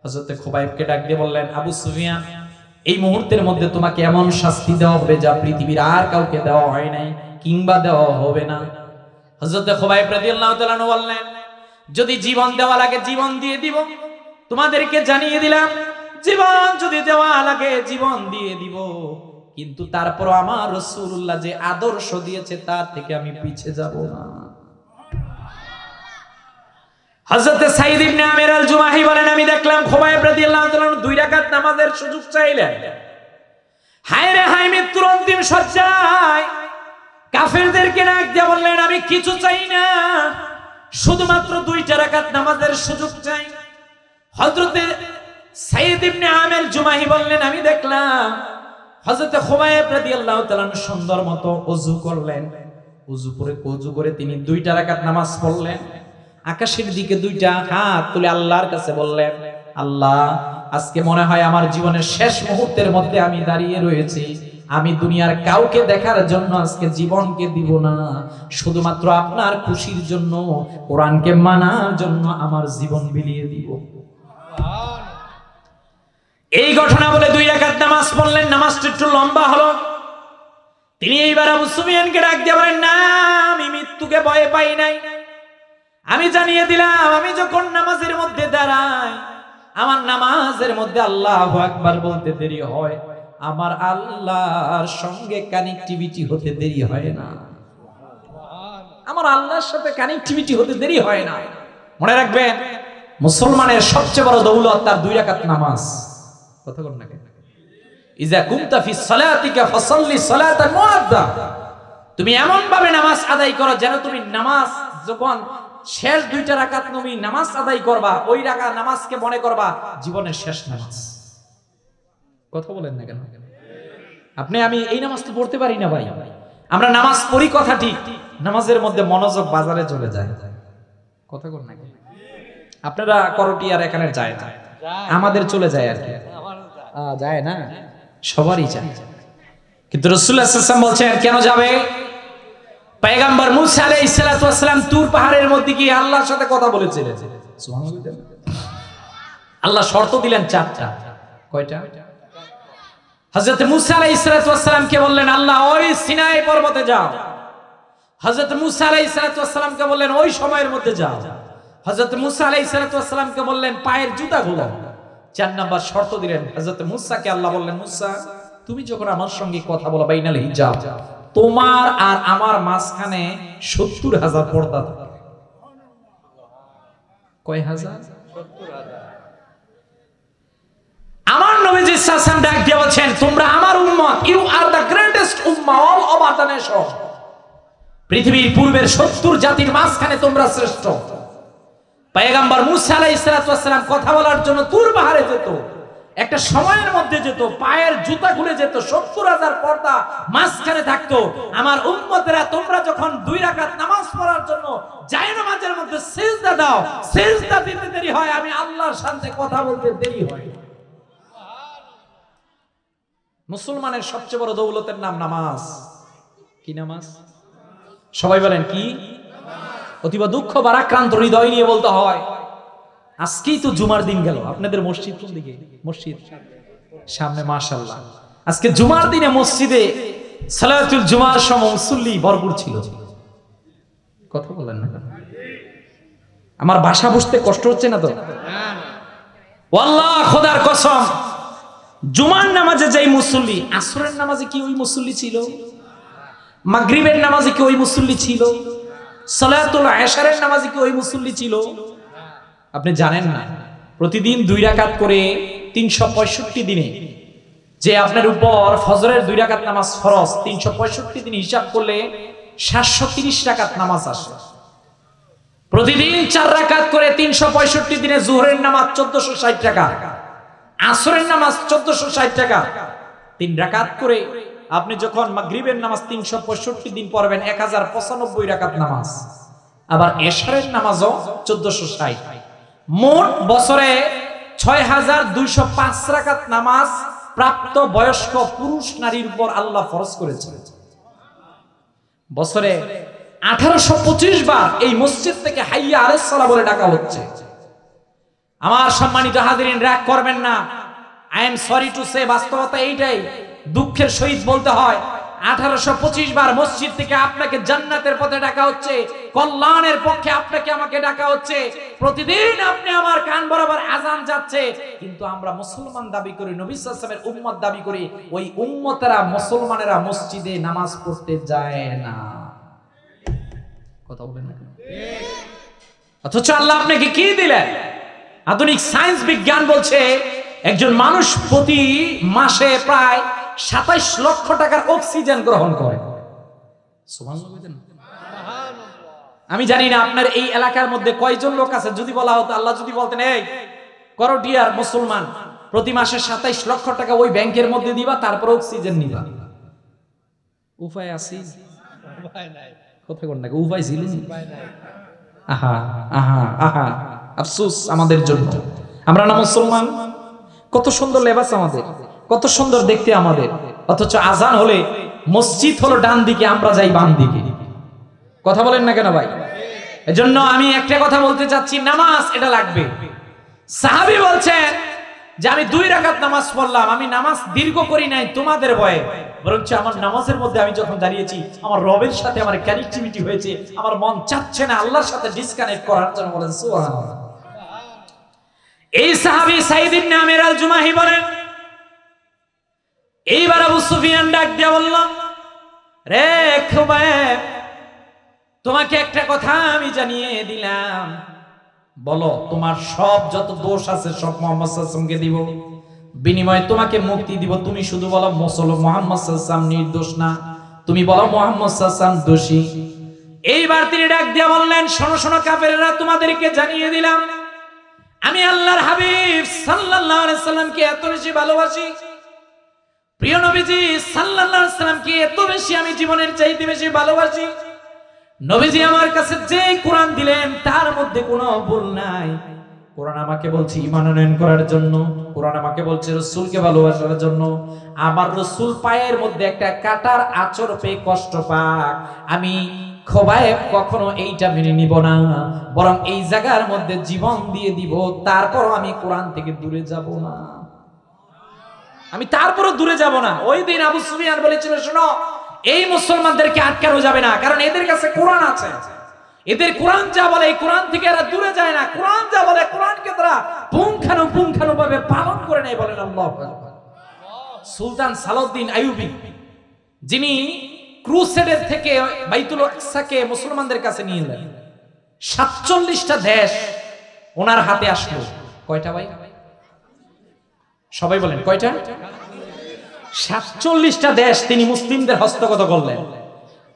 হযরতে খুবাইবকে ডাক দিয়ে বললেন, আবু সুফিয়ান, এই মুহূর্তের মধ্যে তোমাকে এমন শাস্তি দেওয়া হবে যা পৃথিবীর আর কাউকে দেওয়া হয় নাই, কিংবা দেওয়া হবে না। হযরতে খুবাইব রাদিয়াল্লাহু তাআলা বললেন, যদি জীবন দেওয়া লাগে জীবন দিয়ে দিব। তোমাদেরকে জানিয়ে দিলাম, জীবন যদি দেওয়া লাগে জীবন দিয়ে দিব, কিন্তু তারপর আমার রাসূলুল্লাহ যে আদর্শ দিয়েছে তার থেকে আমি পিছে যাব না। হযরতে সাঈদ ইবনে আমির আল জুমাহি বলেন, আমি দেখলাম খুবাইব রাদিয়াল্লাহু তাআলা 2 রাকাত নামাজের সুযোগ চাইলেন। হায় রে হায়, মৃত্যুর অন্তিম শয্যায় কাফেরদেরকে ডাক দিয়ে বললেন, আমি কিছু চাই না, শুধুমাত্র 2টা রাকাত নামাজের সুযোগ চাই। হযরতে সাঈদ ইবনে আমির জুমাহি বললেন, আমি দেখলাম হযরতে খুবাইব রাদিয়াল্লাহু তাআলা সুন্দর মতো ওযু করলেন। ওযু করে তিনি 2টা রাকাত নামাজ পড়লেন। আকাশের দিকে 2টা হাত তুলে আল্লাহর কাছে বললেন, আল্লাহ, আজকে মনে হয় আমার জীবনের শেষ মুহূর্তের মধ্যে আমি দাঁড়িয়ে রয়েছি। আমি দুনিয়ার কাউকে দেখার জন্য আজকে জীবনকে দিব না, শুধুমাত্র আপনার খুশির জন্য, কোরআনকে মানার জন্য আমার জীবন বিলিয়ে দিব। এই ঘটনা বলে 2 রাকাত নামাজ পড়লেন। নামাজটা একটু লম্বা হলো। তিনি এইবার আবু সুফিয়ানকে ডাক দিয়ে বলেন, না, আমি মৃত্যুকে ভয় পাই নাই। আমি জানিয়ে দিলাম, আমি যখন নামাজের মধ্যে দাঁড়াই, আমার নামাজের মধ্যে আল্লাহু আকবার বলতে দেরি হয়, আমার আল্লাহর সঙ্গে কানেক্টিভিটি হতে দেরি হয় না। আমার আল্লাহর সাথে কানেক্টিভিটি হতে দেরি হয় না। মনে রাখবেন, মুসলমানের সবচেয়ে বড় দৌলত তার 2 রাকাত নামাজ। কথা বল না কেন? ইজা কুনতা ফি সালাতিকা ফাসাল্লি সালাতান মুআদ্দা। তুমি এমন ভাবে নামাজ আদায় করো যেন তুমি নামাজ যখন শেষ 2টা রাকাত তুমি নামাজ আদায় করবা, ওই রাকাত নামাজকে মনে করবা জীবনের শেষ নামাজ। কথা বলেন না কেন? আপনি আমি এই নামাজ তো পড়তে পারি না ভাই। আমরা নামাজ পড়ি কথা ঠিক, নামাজের মধ্যে মনোযোগ বাজারে চলে যায়। কথা বল না কেন? আপনারা করটিয়ার এখানে যায় না, আমাদের চলে যায় আর কি। যায় না, সবারই যায়। কিন্তু রাসূলুল্লাহ সাল্লাল্লাহু আলাইহি ওয়াসাল্লাম বলছেন কেন যাবে? পয়গম্বর মুসা আলাইহিস সালাতু ওয়াস সালাম তুর পাহাড়ের মধ্যে গিয়ে আল্লাহর সাথে কথা বলেছিলেন। সুবহানাল্লাহ। আল্লাহ শর্ত দিলেন 4টা। কয়টা? হযরত মুসা আলাইহিস সালাতু ওয়াস সালামকে বললেন, আল্লাহ ওই সিনাই পর্বতে যাও। হযরত মুসা আলাইহিস সালাতু ওয়াস সালামকে বললেন, ওই সময়ের মধ্যে যাও। হযরত মুসা আলাইহিস সালাতু ওয়াস সালামকে বললেন, পায়ের জুতা খোলো। 4 নাম্বার শর্ত দিলেন। হযরত মুসাকে আল্লাহ বললেন, মুসা, তুমি যখন আমার সঙ্গে কথা বলো, বাইনাল হিজাব, তোমার আর আমার মাঝখানে 70,000 পর্দা থাকে। কয় হাজার? 70,000। আমার নবীজি সাল্লাল্লাহু আলাইহি ওয়াসাল্লাম ডাক দিয়ে বলেন, তোমরা আমার উম্মত, ইউ আর দ্য গ্রেটেস্ট উম্মাহ অল ওভার দ্য নেশন। পৃথিবীর পূর্বের 70 জাতির মাঝখানে তোমরা শ্রেষ্ঠ। পয়গম্বর মুসা আলাইহিস সালাতু ওয়াস সালাম কথা বলার জন্য তুর পাহাড়ে যেত। একটা সময়ের মধ্যে যেত, পায়ের জুতা খুলে যেত, 70,000 পর্দা মাঝখানে থাকতো। আমার উম্মতেরা, তোমরা যখন 2 রাকাত নামাজ পড়ার জন্য যায় নামাজের মধ্যে সিজদা দাও, সিজদা দিতে দেরি হয়, আমি আল্লাহর সাথে কথা বলতে দেরি হয়। মুসলমানের সবচেয়ে বড় দৌলতের নাম নামাজ। কি নামাজ? সবাই বলেন কি? অতীব দুঃখ ভারাক্রান্ত হৃদয় নিয়ে বলতে হয়, আজকেই তো জুমার দিন গেল। আপনাদের মসজিদ কোন দিকে? মসজিদ সামনে, মাশাআল্লাহ। আজকে জুমার দিনে মসজিদে সালাতুল জুমার সময় মুসল্লি ভরপুর ছিল। কথা বলেন না? আমার বাসা বসতে কষ্ট হচ্ছে না তো? ওয়াল্লাহ খোদার কসম, জুমার নামাজে যেই মুসল্লি, আসরের নামাজে কি ওই মুসল্লি ছিল? মাগরিবের নামাজে কি ওই মুসল্লি ছিল? সালাতুল এশারের নামাজে কি ওই মুসল্লি ছিল? আপনি জানেন না, প্রতিদিন 2 রাকাত করে 365 দিনে যে আপনার উপর ফজরের 2 রাকাত নামাজ ফরজ, 365 দিন হিসাব করলে 730 রাকাত নামাজ আসে। প্রতিদিন 4 রাকাত করে 365 দিনে জোহরের নামাজ 1460 টাকা, আসরের নামাজ 1460 টাকা। 3 রাকাত করে আপনি যখন মাগরিবের নামাজ 365 দিন পড়বেন 1095 রাকাত নামাজ, আবার এশারের নামাজও 1460। মোট বছরে 6205 রাকাত নামাজ প্রাপ্ত বয়স্ক পুরুষ নারীর উপর আল্লাহ ফরজ করেছেন। বছরে 1825 বার এই মসজিদ থেকে হাইয়া আলাইহিস সালাহ বলে ডাকা হচ্ছে। আমার সম্মানিত হাজিরিন, রাগ করবেন না, I am sorry to say, বাস্তবতা এইটাই, দুঃখের সহিত বলতে হয়। 1825 বার মসজিদ থেকে আপনাকে জান্নাতের পথে ডাকা হচ্ছে, কল্যাণের পক্ষে আপনাকে আমাকে ডাকা হচ্ছে। প্রতিদিন আপনি আমার কান বরাবর আজান যাচ্ছে, কিন্তু আমরা মুসলমান দাবি করি, নবী সাল্লাল্লাহু আলাইহি ওয়াসাল্লামের উম্মত দাবি করি, ওই উম্মতেরা মুসলমানেরা মসজিদে নামাজ পড়তে যায় না। কথা বলেন না, অথচ আল্লাহ আপনাকে কি দিলেন? আধুনিক সায়েন্স বিজ্ঞান বলছে একজন মানুষ প্রতি মাসে প্রায় 27 লক্ষ টাকার অক্সিজেন গ্রহণ করে। আমি জানি না আপনার এই এলাকার মধ্যে কয়জন লোক আছে, যদি বলা হতো, আল্লাহ যদি বলতেন এই করোটিয়ার মুসলমান প্রতি মাসে 27 লক্ষ টাকা ওই ব্যাংকের মধ্যে দিবা, তারপর অক্সিজেন নিবা, উপায় আছে? উপায় নাই। কথা কোন না, উপায় ছিল? আহা আহা আহা, আফসোস আমাদের জন্য, আমরা না মুসলমান। কত সুন্দর লেবাস আমাদের, কত সুন্দর দেখতে আমাদের, অথচ আজান হলে মসজিদ হলো ডান দিকে, আমরা যাই বাম দিকে। কথা বলেন না কেন ভাই? এজন্য আমি একটা কথা বলতে চাচ্ছি, নামাজ এটা লাগবে। সাহাবী বলছেন যে আমি 2 রাকাত নামাজ পড়লাম, আমি নামাজ দীর্ঘ করি নাই তোমাদের ভয়ে, বরঞ্চ আমার নামাজের মধ্যে আমি যখন দাঁড়িয়েছি আমার রবের সাথে আমার কানেক্টিভিটি হয়েছে, আমার মন চাচ্ছে না আল্লাহর সাথে ডিসকানেক্ট করার জন্য। বলেন সুবহানাল্লাহ। এই সাহাবী সাঈদ ইবনে আমির আল জুমাহি বলেন, এইবার আবু সুফিয়ান ডাক দিয়ে বলল, রে খুবাইব, তোমাকে একটা কথা আমি জানিয়ে দিলাম, বলো তোমার সব যত দোষ আছে সব মুহাম্মদ সাল্লাল্লাহু আলাইহি ওয়াসাল্লামকে দিব, বিনিময়ে তোমাকে মুক্তি দিব। তুমি শুধু বলো মুহাম্মদ সাল্লাল্লাহু আলাইহি ওয়াসাল্লাম নির্দোষ না, তুমি বলো মুহাম্মদ সাল্লাল্লাহু আলাইহি ওয়াসাল্লাম দোষী। এইবার তিনি ডাক দিয়ে বললেন, শোনো শোনো কাফেররা, তোমাদেরকে জানিয়ে দিলাম আমি আল্লাহর হাবিব সাল্লাল্লাহু আলাইহি ওয়াসাল্লামকে এত বেশি ভালোবাসি, প্রিয় নবীজি সাল্লাল্লাহু আলাইহি ওয়াসাল্লামকে এত বেশি আমি জীবনের চাইতে বেশি ভালোবাসি। নবীজি আমার কাছে যে কোরআন দিলেন তার মধ্যে কোনো ভুল নাই। কোরআন আমাকে বলছে ঈমান আনয়ন করার জন্য, কোরআন আমাকে বলছে রাসূলকে ভালোবাসার জন্য। আমার রাসূল পায়ের মধ্যে একটা কাটার আঁচড় পেয়ে কষ্ট পাক, আমি খোবায়েব কখনো এইটা মেনে নিব না, বরং এই জায়গার মধ্যে জীবন দিয়ে দিব, তারপরও আমি কোরআন থেকে দূরে যাব না, আমি তারপরও দূরে যাব না। ওই দিন আবু সুফিয়ান বলেছিল, শোনো এই মুসলমানদেরকে আটকানো যাবে না, কারণ এদের কাছে কোরআন আছে, এদের কোরআন যা বলে এই কোরআন থেকে এরা দূরে যায় না, কোরআন যা বলে কোরআনকে তারা পুঙ্খানুপুঙ্খানুভাবে পালন করে নেয়। বলেন আল্লাহু আকবার। সুলতান সালাউদ্দিন আইয়ুবী, যিনি ক্রুসেডের থেকে বাইতুল আকসাকে মুসলমানদের কাছে নিয়ে এলেন, 47টা দেশ ওনার হাতে আসলো। কয়টা ভাই? সবাই বলেন কয়টা? 47টা দেশ তিনি মুসলিমদের হস্তগত করলেন।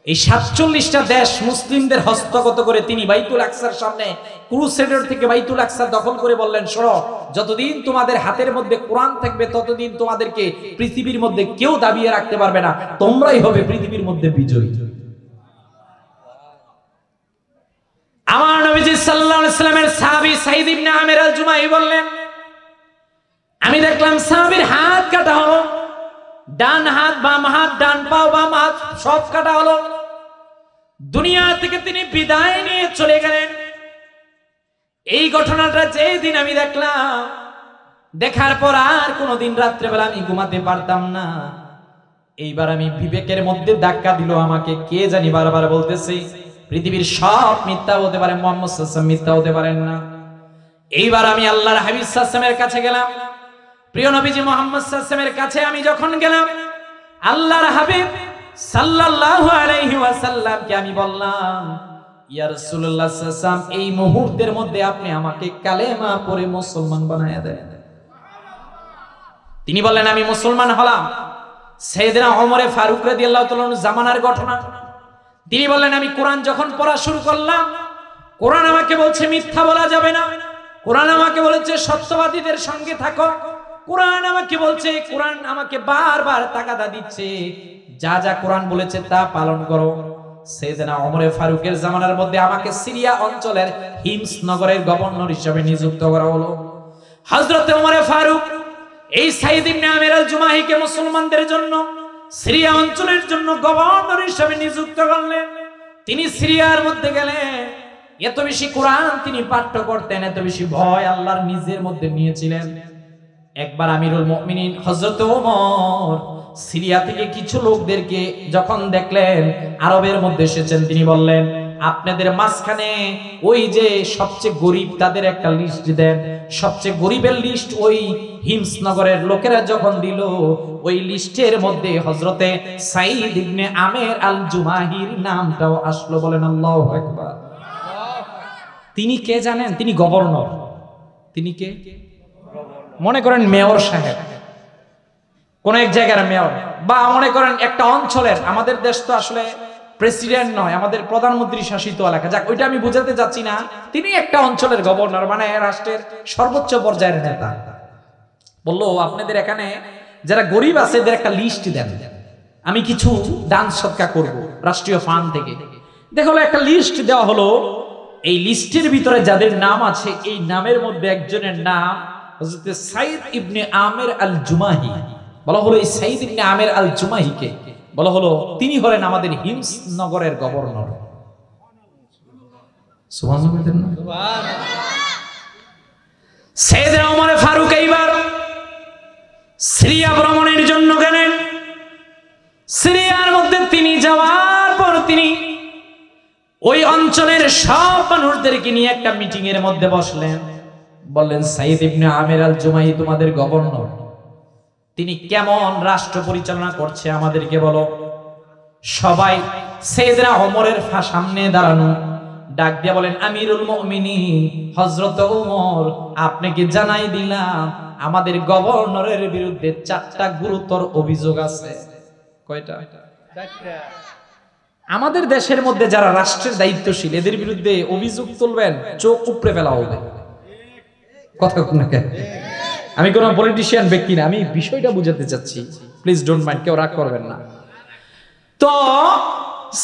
এই 47টা দেশ মুসলিমদের হস্তগত করে তিনি বাইতুল আকসার সামনে ক্রুসেডার থেকে বাইতুল আকসা দখল করে বললেন, শোনো, যতদিন তোমাদের হাতের মধ্যে কোরআন থাকবে ততদিন তোমাদেরকে পৃথিবীর মধ্যে কেউ দাবিয়ে রাখতে পারবে না, তোমরাই হবে পৃথিবীর মধ্যে বিজয়ী। আমার নবীজি সাল্লাল্লাহু আলাইহি ওয়াসাল্লামের সাহাবী সাঈদ ইবনে আমির আল জুমাহি বললেন, আমি দেখলাম সাহাবীর হাত কাটা হলো, ডান হাত বাম হাত, ডান পাও বাম হাত সব কাটা হলো, দুনিয়া থেকে তিনি বিদায় নিয়ে চলে গেলেন। এই ঘটনাটা যেই দিন আমি দেখলাম, দেখার পর আর কোনোদিন রাত্রেবেলা আমি ঘুমাতে পারতাম না। এইবার আমি বিবেকের মধ্যে ধাক্কা দিল আমাকে, কে জানি বারবার বলতেছে পৃথিবীর সব মিথ্যা হতে পারে, মুহাম্মদ সাল্লাল্লাহু আলাইহি ওয়াসাল্লাম মিথ্যা হতে পারেন না। এইবার আমি আল্লাহর হাবিব সাল্লাল্লাহু আলাইহি ওয়াসাল্লামের কাছে গেলাম। প্রিয় নবীজি মুহাম্মদ সাল্লাল্লাহু আলাইহি ওয়াসাল্লামের কাছে আমি যখন গেলাম, আল্লাহর হাবিব সাল্লাল্লাহু আলাইহি ওয়াসাল্লামকে আমি বললাম, ইয়া রাসূলুল্লাহ সাল্লাল্লাহু আলাইহি ওয়াসাল্লাম, এই মুহূর্তের মধ্যে আপনি আমাকে কালেমা পড়ে মুসলমান বানায়া দেন। তিনি বললেন, আমি মুসলমান হলাম। সাইয়েদনা ওমর ফারুক রাদিয়াল্লাহু তাআলা জামানার ঘটনা। তিনি বললেন, আমি কোরআন যখন পড়া শুরু করলাম, কোরআন আমাকে বলছে মিথ্যা বলা যাবে না, কোরআন আমাকে বলেছে সত্যবাদীদের সঙ্গে থাকো, কোরআন আমাকে বলছে, কোরআন আমাকে বারবার তাগাদা দিচ্ছে, যা যা কোরআন বলেছে তা পালন করো। সাইয়েদনা ওমর ফারুকের জামানার মধ্যে আমাকে সিরিয়া অঞ্চলের হিমস নগরের গভর্নর হিসেবে নিযুক্ত করা হলো। হযরত ওমর ফারুক এই সাইদ ইবনে আমির আল জুমাহিকে মুসলমানদের জন্য সিরিয়া অঞ্চলের জন্য গভর্নর হিসেবে নিযুক্ত করলেন। তিনি সিরিয়ার মধ্যে গেলেন, এত বেশি কোরআন তিনি পাঠ্য করতেন, এত বেশি ভয় আল্লাহর নিজের মধ্যে নিয়েছিলেন। একবার আমিরুল মুমিনিন হযরত ওমর সিরিয়া থেকে কিছু লোকদেরকে যখন দেখলেন আরবের মধ্যে এসেছেন, তিনি বললেন, আপনাদের মাঝখানে ওই যে সবচেয়ে গরিব তাদের একটা লিস্ট দেন। সবচেয়ে গরিবের লিস্ট ওই হিমস নগরের লোকেরা যখন দিল, ওই লিস্টের মধ্যে হযরতে সাইদ ইবনে আমির আল জুমাহির নামটাও আসলো। বলেন আল্লাহু আকবার। তিনি কে জানেন? তিনি গভর্নর। তিনি কে? মনে করেন মেয়র সাহেব, কোন এক জায়গার মেয়র, বা মনে করেন একটা অঞ্চলের। আমাদের দেশ তো আসলে প্রেসিডেন্ট নয়, আমাদের প্রধানমন্ত্রী শাসিত এলাকা। যাক, ওইটা আমি বুঝাতে যাচ্ছি না। তিনি একটা অঞ্চলের গভর্নর, মানে রাষ্ট্রের সর্বোচ্চ পর্যায়ের নেতা। বললো, আপনাদের এখানে যারা গরিব আছে এদের একটা লিস্ট দেন, আমি কিছু দান সদকা করব রাষ্ট্রীয় ফান্ড থেকে। দেখো, একটা লিস্ট দেওয়া হলো। এই লিস্টের ভিতরে যাদের নাম আছে, এই নামের মধ্যে একজনের নাম হযরত সাইদ ইবনে আমির আল জুমাহি। বলা হলো, এই সাইদ ইবনে আমির আল জুমাহিকে বলা হলো, তিনি হলেন আমাদের হিমস নগরের গভর্নর। সুবহানাল্লাহ। সাইয়েদনা ওমর ফারুক এইবার সিরিয়া ভ্রমণের জন্য গেলেন। সিরিয়ার মধ্যে তিনি যাওয়ার পর তিনি ওই অঞ্চলের সব মানুষদেরকে নিয়ে একটা মিটিং এর মধ্যে বসলেন। বললেন, সাইদ ইবনে আমির আল জুমাহি তোমাদের গভর্নর, তিনি কেমন রাষ্ট্র পরিচালনা করছে আমাদেরকে বলো। সবাই সাইয়েদনা ওমরের সামনে দাঁড়ানো, ডাক দিয়ে বলেন, আমিরুল মুমিনিন হযরত ওমর, আপনাকে জানাই দিলাম আমাদের গভর্নরের বিরুদ্ধে 4টা গুরুতর অভিযোগ আছে। কয়টা? 4টা। আমাদের দেশের মধ্যে যারা রাষ্ট্রের দায়িত্বশীল, এদের বিরুদ্ধে অভিযোগ তুলবেন, চোখ উপড়ে ফেলা হবে। কথা না কেন? আমি কোন পলিটিশিয়ান ব্যক্তি না, আমি বিষয়টা বুঝাতে চাচ্ছি, প্লিজ ডোন্ট মাইন্ড, কেউ রাগ করবেন না। তো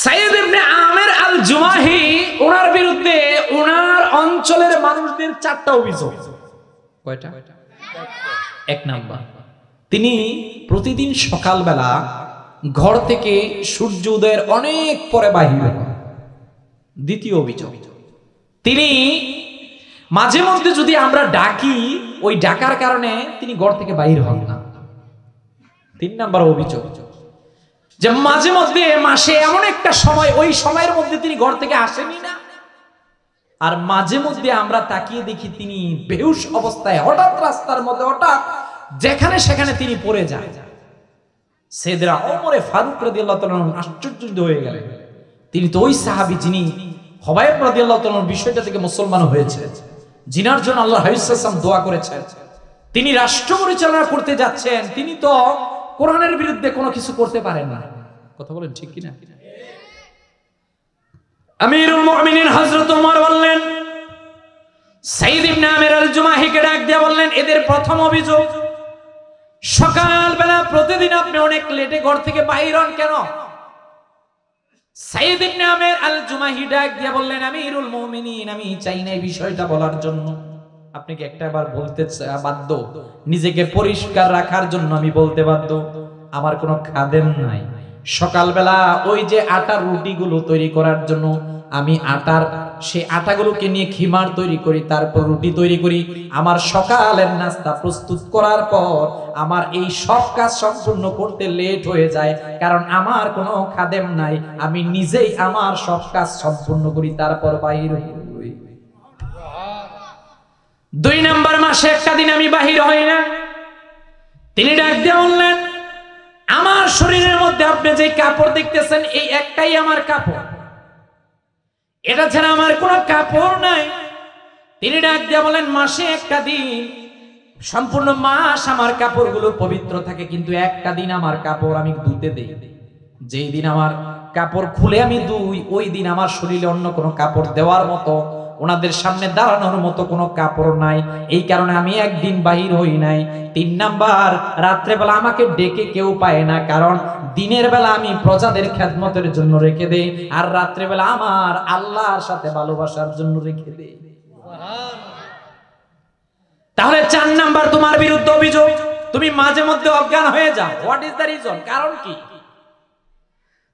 সাইয়েদ ইবনে আমির আল জুমাহি, ওনার বিরুদ্ধে ওনার অঞ্চলের মানুষদের 4টা অভিযোগ। কয়টা? এক নাম্বার, তিনি প্রতিদিন সকালবেলা ঘর থেকে সূর্য উদয়ের অনেক পরে বাহির হন। দ্বিতীয় অভিযোগ, তিনি মাঝে মধ্যে যদি আমরা ডাকি, ওই ডাকার কারণে তিনি ঘর থেকে বাহির হন না। 3 নাম্বার অভিযোগ, যে মাঝে মধ্যে মাসে এমন একটা সময়, ওই সময়ের মধ্যে তিনি ঘর থেকে আসেনি না। আর মাঝে মধ্যে আমরা তাকিয়ে দেখি তিনি বেহুশ অবস্থায় হঠাৎ রাস্তার মধ্যে, হঠাৎ যেখানে সেখানে তিনি পড়ে যায়। সাইয়েদনা ওমর ফারুক রাদিয়াল্লাহু তাআলা আশ্চর্য হয়ে গেলেন। তিনি তো ওই সাহাবী যিনি হুবাইব রাদিয়াল্লাহু তাআলার বিষয়টা থেকে মুসলমান হয়েছে, জিনার জন্য আল্লাহর হাবিব সাল্লাল্লাহু আলাইহি ওয়াসাল্লাম দোয়া করেছেন। তিনি রাষ্ট্র পরিচালনা করতে যাচ্ছেন, তিনি তো কোরআনের বিরুদ্ধে কোনো কিছু করতে পারেন না। কথা বলেন ঠিক কিনা? আমিরুল মুমিনিন হযরত ওমর বললেন, সাইদ ইবনে আমির আল জুমাহিকে ডাক দিয়ে বললেন, এদের প্রথম অভিযোগ, সকালবেলা প্রতিদিন আপনি অনেক লেটে ঘর থেকে বাইর হন কেন? সাইদ ইবনে আমির আল জুমাহি ডাক দিয়ে বললেন, আমিরুল মুমিনিন, আমি চাই না এই বিষয়টা বলার জন্য, আপনি কি একটাবার বলতে বাধ্য, নিজেকে পরিষ্কার রাখার জন্য আমি বলতে বাধ্য। আমার কোনো খাদেম নাই, সকালবেলা ওই যে আটার রুটিগুলো তৈরি করার জন্য আমি সেই আটাগুলোকে নিয়ে খিমার তৈরি করি, তারপর রুটি তৈরি করি। আমার সকালের নাস্তা প্রস্তুত করার পর আমার এই সব কাজ সম্পূর্ণ করতে লেট হয়ে যায়, কারণ আমার কোনো খাদেম নাই, আমি নিজেই আমার সব কাজ সম্পূর্ণ করি, তারপর বাইরে হই। 2 নাম্বার মাসে একটা দিন আমি বাহির হই না। তিনি ডাক দিয়ে বললেন, আমার শরীরের মধ্যে আপনি যে কাপড় দেখতেছেন এই একটাই আমার কাপড়, এটা ছাড়া আমার কোনো কাপড় নাই। তিনি ডাক দিয়ে বলেন, মাসে একটা দিন, সম্পূর্ণ মাস আমার কাপড়গুলো পবিত্র থাকে, কিন্তু একটা দিন আমার কাপড় আমি ধুতে দেই। যেই দিন আমার কাপড় খুলে আমি ধুই, ওই দিন আমার শরীরে অন্য কোনো কাপড় দেওয়ার মতো, ওনাদের সামনে দাঁড়ানোর মতো কোনো কাপড় নাই। এই কারণে আমি একদিন বাহির হই নাই। 3 নাম্বার, রাত্রেবেলা আমাকে ডেকে কেউ পায় না, কারণ দিনের বেলা আমি প্রজাদের খেদমতের জন্য রেখে দেই, আর রাত্রেবেলা আমার আল্লাহর সাথে ভালোবাসার জন্য রেখে দেই। তাহলে 4 নাম্বার তোমার বিরুদ্ধে অভিযোগ, তুমি মাঝে মধ্যে অজ্ঞান হয়ে যাও। What is the reason? কারণ কি?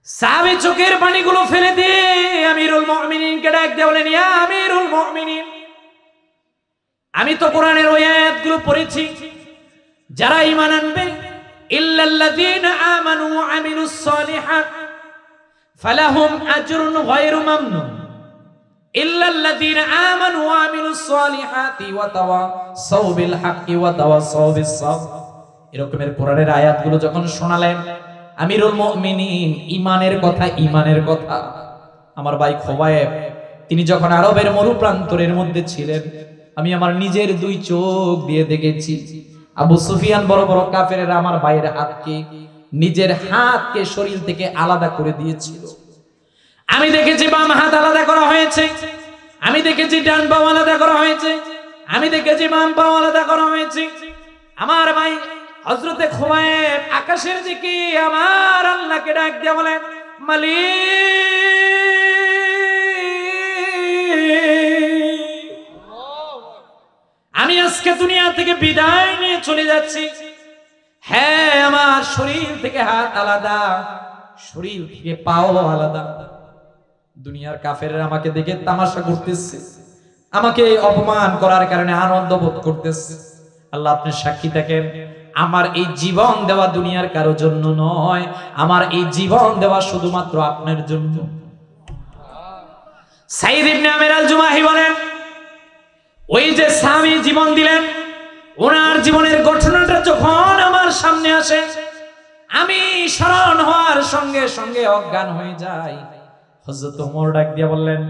সাহাবী চোখের পানিগুলো ফেলে দিয়ে আমিরুল মুমিনিনকে ডাক দিয়ে বলেন, ইয়া আমিরুল মুমিনিন, আমি তো কোরআনের ওই আয়াতগুলো পড়েছি, যারা ঈমান আনবে, ইল্লাল্লাযীনা আমানু ওয়া আমিলুস সালিহাত ফালাহুম আজরুন গায়রু মামনুন, ইল্লাল্লাযীনা আমানু ওয়া আমিলুস সালিহাতি ওয়া তাওয়াসাউ বিল হাক্কি ওয়া তাওয়াসাউ বিস সাবর। এরকমের কোরআনের আয়াতগুলো যখন শোনালেন আমিরুল মুমিনিন, ঈমানের কথা, ঈমানের কথা। আমার ভাই খোবায়েব, তিনি যখন আরবের মরুপ্রান্তরের মধ্যে ছিলেন, আমি আমার নিজের 2 চোখ দিয়ে দেখেছি আবু সুফিয়ান বড় বড় কাফেরেরা আমার ভাইয়ের হাতকে, নিজের হাতকে শরীর থেকে আলাদা করে দিয়েছিল। আমি দেখেছি বাম হাত আলাদা করা হয়েছে, আমি দেখেছি ডান পা আলাদা করা হয়েছে, আমি দেখেছি বাম পা আলাদা করা হয়েছে। আমার ভাই হযরতে খুবাইব আকাশের দিকে আমার আল্লাহকে ডাক দিয়ে বলেন, মালিক, আমি আজকে দুনিয়া থেকে বিদায় নিয়ে চলে যাচ্ছি। হ্যাঁ, আমার শরীর থেকে হাত আলাদা, শরীর থেকে পাও আলাদা। দুনিয়ার কাফেররা আমাকে দেখে তামাশা করতেছে, আমাকে অপমান করার কারণে আনন্দ বোধ করতেছে। আল্লাহ আপনি সাক্ষী থাকেন, আমার এই জীবন দেওয়া দুনিয়ার কারো জন্য নয়, আমার এই জীবন দেওয়া শুধুমাত্র আপনার জন্য। সাইদ ইবনে আমির আল জুমাহি বলেন, ওই যে স্বামী জীবন দিলেন, ওনার জীবনের ঘটনাটা যখন আমার সামনে আসে, আমি স্মরণ হওয়ার সঙ্গে সঙ্গে অজ্ঞান হয়ে যাই। হযরত ওমর ডাক দিয়ে বললেন,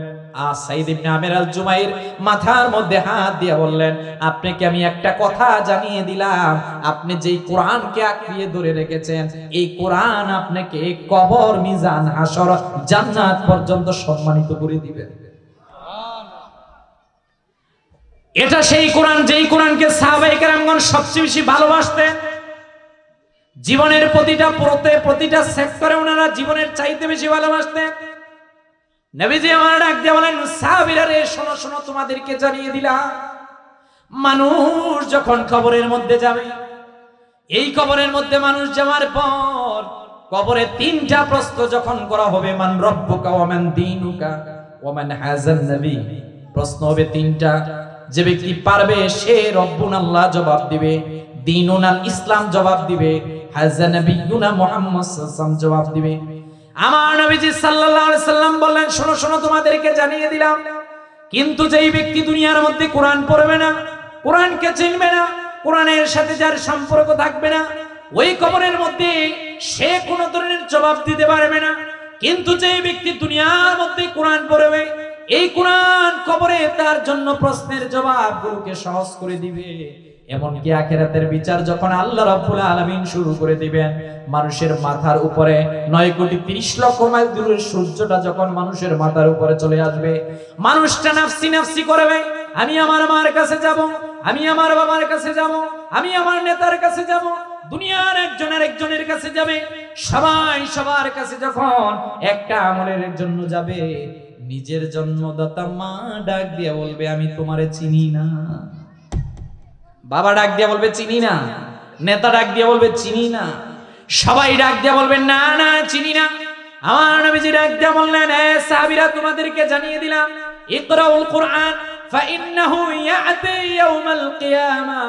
সাইদ ইবনে আমির আল জুমাইর মাথার মধ্যে হাত দিয়ে বললেন, আপনাকে আমি একটা কথা জানিয়ে দিলাম, আপনি যেই কোরআনকে আঁকড়িয়ে ধরে রেখেছেন, এই কোরআন আপনাকে কবর, মিজান, হাসর, জান্নাত পর্যন্ত সম্মানিত করে দিবে। এটা সেই কোরআন, যেই কোরআনকে সাহাবায়ে কেরামগণ সবচেয়ে বেশি ভালোবাসতেন। জীবনের প্রতিটা সেক্টরে ওনারা জীবনের চাইতে বেশি ভালোবাসতেন। নবীজি আমার ডাক দিয়ে বলেন, সাহাবীরা রে শোনো শোনো, তোমাদেরকে জানিয়ে দিলাম, মানুষ যখন কবরের মধ্যে যাবে, এই কবরের মধ্যে মানুষ যাওয়ার পর কবরে 3টা প্রশ্ন যখন করা হবে, মান রব্বুকা ওয়া মান দীনুকা ওয়া মান হাযান নবী। প্রশ্ন হবে 3টা। যে ব্যক্তি পারবে সে রব্বুন আল্লাহ জবাব দিবে, দীনুন আল ইসলাম জবাব দিবে, হাযা নবিয়ুনা মুহাম্মদ সাল্লাল্লাহু আলাইহি ওয়াসাল্লাম জবাব দিবে। আমার নবীজি সাল্লাল্লাহু আলাইহি সাল্লাম বললেন, শোনো শোনো, তোমাদেরকে জানিয়ে দিলাম, কিন্তু যেই ব্যক্তি দুনিয়ার মধ্যে কোরআন পড়বে না, কোরআনকে চিনবে না, কোরআনের সাথে যার সম্পর্ক থাকবে না, ওই কবরের মধ্যে সে কোনো ধরনের জবাব দিতে পারবে না। কিন্তু যেই ব্যক্তি দুনিয়ার মধ্যে কোরআন পড়বে, এই কোরআন কবরে তার জন্য প্রশ্নের জবাবগুলোকে সহজ করে দিবে। এমনকি আখিরাতের বিচার যখন আল্লাহ রাব্বুল আলামিন শুরু করে দিবেন, মানুষের মাথার উপরে 9,30,00,000 মাইল দূরের সূর্যটা যখন মানুষের মাথার উপরে চলে আসবে, মানুষটা নাফসি নাফসি করবে, আমি আমার মার কাছে যাব, আমি আমার বাবার কাছে যাব, আমি আমার নেতার কাছে যাব, দুনিয়ার একজনের কাছে যাবে, সবাই সবার কাছে যখন একটা আমলের জন্য যাবে, নিজের জন্মদাতা মা ডাক দিয়ে বলবে, আমি তোমারে চিনি না। বাবা ডাক দিয়ে বলবে, চিনি না। নেতা ডাক দিয়ে বলবে, চিনি না। সবাই ডাক দিয়ে বলবে, না না, চিনি না। আমার নবীজি ডাক দিয়ে বললেন, এ সাহাবীরা, তোমাদেরকে জানিয়ে দিলাম, ইকরাউল কুরআন فإنه يأتي يوم القيامة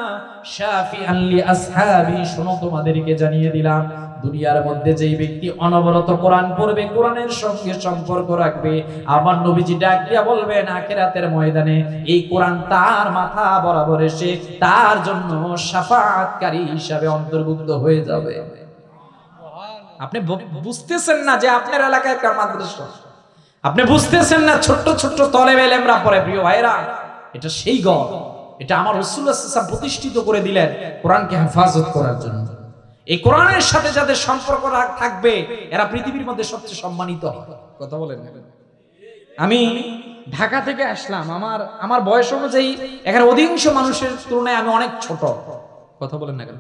شافعا لأصحابه। শোনো তোমাদেরকে জানিয়ে দিলাম, দুনিয়ার মধ্যে যেই ব্যক্তি অনবরত কোরআন পড়বে, কোরআনের সঙ্গে সম্পর্ক রাখবে, আমার নবীজি ডাক দিয়া বলবেন আখিরাতের ময়দানে এই কোরআন তার মাথা বরাবর এসে তার জন্য শাফাআতকারী হিসাবে অন্তর্ভুক্ত হয়ে যাবে। আপনি বুঝতেছেন না যে আপনার এলাকায় একটা মাদ্রাসা, আপনি বুঝতেছেন না ছোট্ট ছোট্ট তলেবে এলেমরা পড়ে। প্রিয় ভাইরা, এটা সেই ঘর, এটা আমার রাসূলুল্লাহ সাল্লাল্লাহু আলাইহি ওয়াসাল্লাম প্রতিষ্ঠিত করে দিলেন কোরআনকে হেফাজত করার জন্য। এই কোরআনের সাথে যাদের সম্পর্ক থাকবে এরা পৃথিবীর মধ্যে সবচেয়ে সম্মানিত হবে। কথা বলেন না? আমি ঢাকা থেকে আসলাম, আমার বয়স অনুযায়ী এখানে অধিকাংশ মানুষের তুলনায় আমি অনেক ছোট। কথা বলেন না কেন?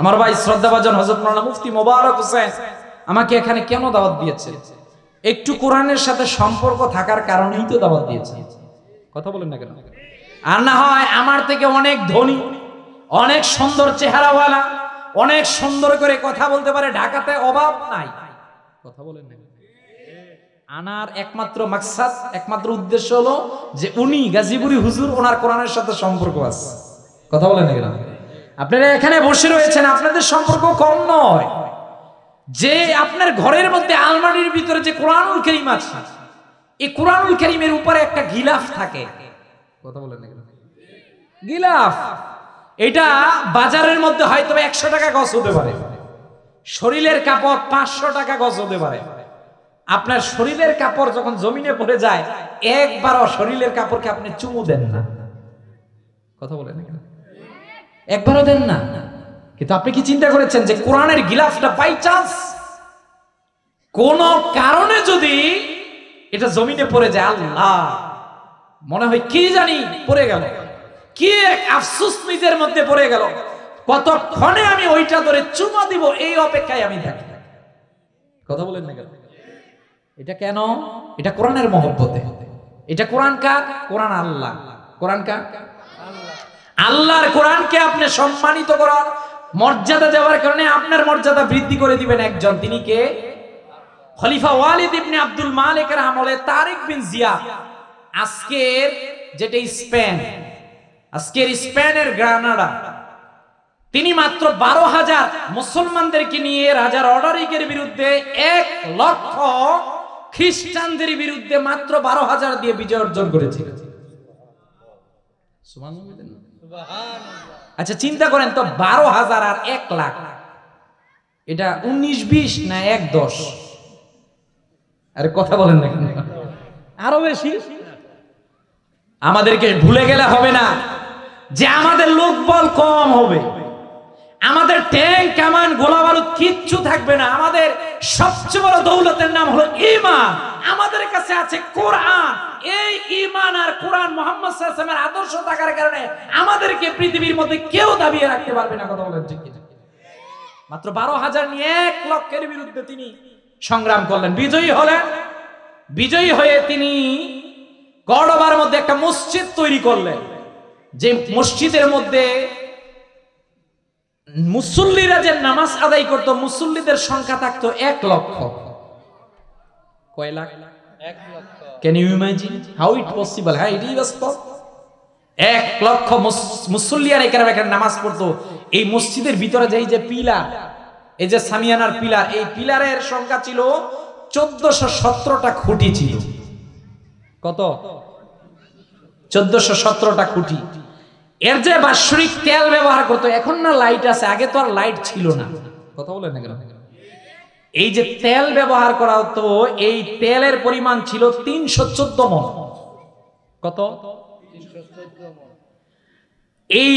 আমার ভাই শ্রদ্ধাভাজন হযরত মাওলানা মুফতি মোবারক হোসেন আমাকে এখানে কেন দাওয়াত দিয়েছে? একটু কোরআনের সাথে সম্পর্ক থাকার কারণেই তো দাওয়াত দিয়েছে। কথা বলেন না কেন? আর না হয় আমার থেকে অনেক ধনী, অনেক সুন্দর চেহারাওয়ালা, অনেক সুন্দর করে কথা বলতে পারে, ঢাকাতে অভাব নাই। কথা বলেন না? আনার একমাত্র মাকসাদ, একমাত্র উদ্দেশ্য হলো যে উনি গাজীপুরি হুজুর, ওনার কোরআনের সাথে সম্পর্ক আছে। কথা বলেন না কেন? আপনারা এখানে বসে রয়েছেন, আপনাদের সম্পর্ক কম নয়। যে আপনার ঘরের মধ্যে আলমারির ভিতরে যে কোরআনুল কারীম আছে, এই কোরআনুল কারীমের উপরে একটা গিলাফ থাকে। কথা বলেন না কেন? গিলাফ এটা বাজারের মধ্যে হয়তো 100 টাকা গজ হতে পারে, শরীরের কাপড় 500 টাকা গজ হতে পারে। আপনার শরীরের কাপড় যখন জমিনে পড়ে যায়, একবারও শরীরের কাপড়কে আপনি চুমু দেন না। কথা বলেন না কেন? একবারও দেন না। কিন্তু আপনি কি চিন্তা করেছেন যে কোরআনের গিলাফটা বাই চান্স কোন কারণে যদি এটা জমিনে পড়ে যায়, আল্লাহ, মনে হয় কি জানি পড়ে গেল, কি এক আফসোস নিজের মধ্যে পড়ে গেল, কতক্ষণে আমি ওইটা ধরে চুমা দিব এই অপেক্ষায় আমি থাকি। কথা বলেন না কেন? এটা কেন? এটা কোরআনের মহব্বতে। এটা কোরআন কার? কোরআন আল্লাহ। কোরআন কার? আল্লাহর কোরআনকে আপনি সম্মানিত করার, মর্যাদা দেওয়ার কারণে আপনার মর্যাদা বৃদ্ধি করে দিবেন একজন। তিনি কে? খলিফা ওয়ালিদ ইবনে আব্দুল মালিকের আমলে তারিক বিন জিয়াদ। আজকের যেটা স্পেন, আজকের স্পেনের গ্রানাডা, তিনি মাত্র 12,000 মুসলমানদেরকে নিয়ে রাজা রডারিকের বিরুদ্ধে 1 লক্ষ খ্রিস্টানদের বিরুদ্ধে মাত্র 12,000 দিয়ে বিজয় অর্জন করেছিলেন। আচ্ছা চিন্তা করেন তো, 12,000 আর 1 লাখ, এটা 19-20 না 1-10? আরে কথা বলেন না, আরো বেশি। আমাদেরকে ভুলে গেলে হবে না যে আমাদের লোকবল কম হবে, আমাদের ট্যাঙ্ক কামান গোলা বারুদ কিচ্ছু থাকবে না। আমাদের সবচেয়ে বড় দৌলতের নাম হলো ঈমান। আমাদের কাছে আছে কোরআন। এই ঈমান আর কোরআন মুহাম্মদ সাল্লাল্লাহু আলাইহি ওয়াসাল্লামের আদর্শ থাকার কারণে আমাদেরকে পৃথিবীর মধ্যে কেউ দাবিয়ে রাখতে পারবে না। কথা বলেন ঠিক কি? মাত্র 12,000 নিয়ে 1 লক্ষের বিরুদ্ধে তিনি সংগ্রাম করলেন, বিজয়ী হলেন। বিজয়ী হয়ে তিনি কর্ডোবার মধ্যে একটা মসজিদ তৈরি করলেন, যে মসজিদের মধ্যে মুসল্লিরা যে নামাজ আদায় করত, মুসল্লিদের সংখ্যা থাকতো 1 লক্ষ। কয় লাখ? 1 লক্ষ। Can you imagine how it possible? হ্যাঁ, ইট ইজ পসিবল। 1 লক্ষ মুসল্লিয়ার এখানে নামাজ পড়তো। এই মসজিদের ভিতরে যে পিলার, এই যে সামিয়ানার পিলার, এই পিলারের সংখ্যা ছিল 1417টা খুঁটি ছিল। কত? 1417টা খুঁটি। এর যে বাৎসরিক তেল ব্যবহার করতো, এখন না লাইট আছে, আগে তো আর লাইট ছিল না। কথা বলেন না কেন? এই যে তেল ব্যবহার করা হতো, এই তেলের পরিমাণ ছিল 314 মণ। কত? 314 মণ। এই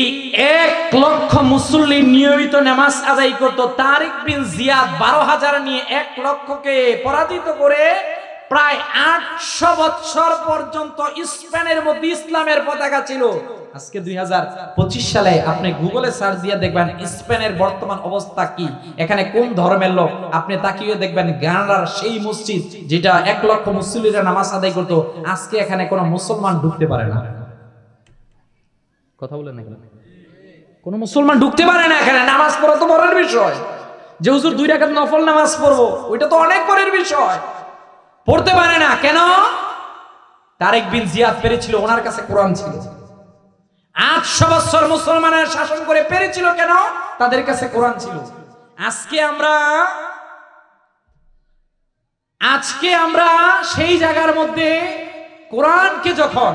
1 লক্ষ মুসল্লি নিয়মিত নামাজ আদায় করত। তারিক বিন জিয়াদ 12,000 নিয়ে 1 লক্ষকে পরাজিত করে প্রায় 800 বছর পর্যন্ত স্পেনের মধ্যে ইসলামের পতাকা ছিল। আজকে 2025 সালে আপনি গুগলে সার্চ দিয়ে দেখবেন স্পেনের বর্তমান অবস্থা কি, এখানে কোন ধর্মের লোক, আপনি তাকিয়ে দেখবেন গ্রানাডার সেই মসজিদ যেটা 1 লক্ষ মুসল্লিরা নামাজ আদায় করত, আজকে এখানে কোনো মুসলমান ঢুকতে পারে না। কথা বলেন না কেন? কোন মুসলমান ঢুকতে পারে না এখানে। নামাজ পড়া তো বড়ের বিষয়, যে হুজুর 2 রাকাত নফল নামাজ পড়বো, ওইটা তো অনেক বড়ের বিষয়। পড়তে পারে না কেন? তারেক বিন জিয়াদ পেরেছিল, ওনার কাছে কোরআন ছিল। 800 বছর মুসলমানের শাসন করে পেরেছিল কেন? তাদের কাছে কোরআন ছিল। আজকে আমরা সেই জায়গার মধ্যে কোরআনকে যখন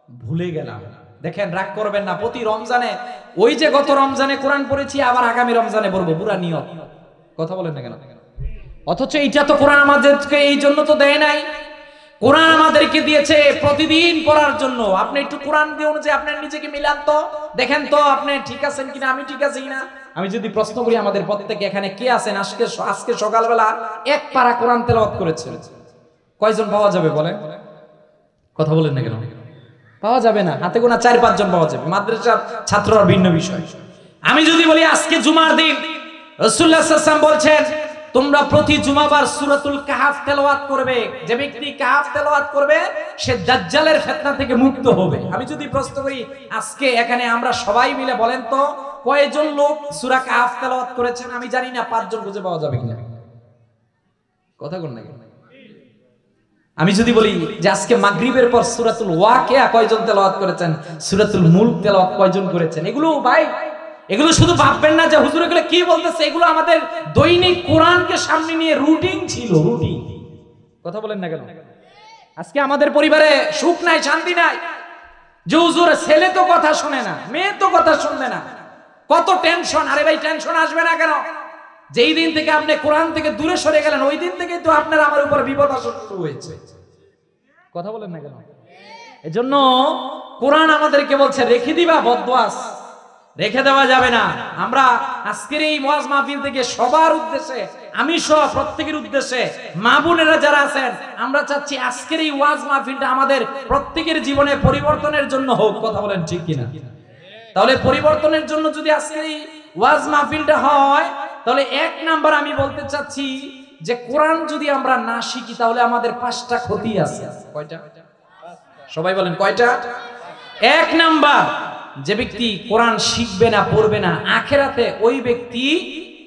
ভুলে গেলাম, দেখেন রাগ করবেন না, প্রতি রমজানে ওই যে গত রমজানে কোরআন পড়েছি, আবার আগামী রমজানে পড়বো, পুরা নিয়ত। কথা বলেন না কেন? অথচ এইটা তো কোরআন আমাদেরকে এই জন্য তো দেয় নাই। কোরআন আমাদেরকে দিয়েছে প্রতিদিন পড়ার জন্য। আপনি একটু কোরআন দিয়ে অনুযায়ী আপনার নিজেকে মিলান তো, দেখেন তো আপনি ঠিক আছেন কিনা, আমি ঠিক আছি কিনা। আমি যদি প্রশ্ন করি আমাদের প্রত্যেকে এখানে কে আছেন আজকে সকালবেলা এক পারা কোরআন তেলাওয়াত করেছেন, কয়জন পাওয়া যাবে বলেন? কথা বলেন না কেন? পাওয়া যাবে না, হাতে গোনা 4-5 জন পাওয়া যাবে। মাদ্রাসার ছাত্ররা ভিন্ন বিষয়। আমি যদি বলি আজকে জুমার দিন, রাসূলুল্লাহ সাল্লাল্লাহু আলাইহি ওয়াসাল্লাম বলছেন তোমরা প্রতি জুমাবার সূরাতুল কাহফ তেলাওয়াত করবে। যে ব্যক্তি কাহফ তেলাওয়াত করবে সে দাজ্জালের ফিতনা থেকে মুক্ত হবে। আমি যদি প্রশ্ন করি আজকে এখানে আমরা সবাই মিলে বলেন তো কয়জন লোক সূরা কাহফ তেলাওয়াত করেছেন? আমি জানি না, 5 জন খুঁজে পাওয়া যাবে কিনা। কথা কোন না? আমি যদি বলি যে আজকে মাগরিবের পর সূরাতুল ওয়াকিয়া কয়জন তেলাওয়াত করেছেন, সূরাতুল মুলক তেলাওয়াত কয়জন করেছেন? এগুলো ভাই, এগুলো শুধু ভাববেন না যে হুজুর এগুলো কি বলতেছে, এগুলো আমাদের দৈনিক কোরআনকে সামনে নিয়ে রুটিন ছিল, রুটিন। কথা বলেন না কেন? আজকে আমাদের পরিবারে সুখ নাই, শান্তি নাই, যে হুজুর ছেলে তো কথা শুনে না, মেয়ে তো কথা শুনবে না, কত টেনশন। আরে ভাই টেনশন আসবে না কেন? যেই দিন থেকে আপনি কোরআন থেকে দূরে সরে গেলেন ওই দিন থেকে তো আপনার আমার উপর বিপদ আসা শুরু হয়েছে। কথা বলেন না কেন? এজন্য কোরআন আমাদেরকে বলছে রেখে দিবা বদওয়াস, রেখে দেওয়া যাবে না। আমরা আজকের এই ওয়াজ মাহফিল থেকে সবার উদ্দেশ্যে, আমি সহ প্রত্যেকের উদ্দেশ্যে, মা বোনেরা যারা আছেন, আমরা চাচ্ছি আজকের এই ওয়াজ মাহফিলটা আমাদের প্রত্যেকের জীবনে পরিবর্তনের জন্য হোক। কথা বলেন ঠিক কিনা? তাহলে পরিবর্তনের জন্য যদি আজকের এই ওয়াজ মাহফিলটা হয়, তাহলে 1 নাম্বার আমি বলতে চাচ্ছি যে কোরআন যদি আমরা না শিখি তাহলে আমাদের 5টা ক্ষতি আছে। কয়টা? সবাই বলেন কয়টা? 1 নাম্বার, যে ব্যক্তি কোরআন শিখবে না, পড়বে না, আখিরাতে ওই ব্যক্তি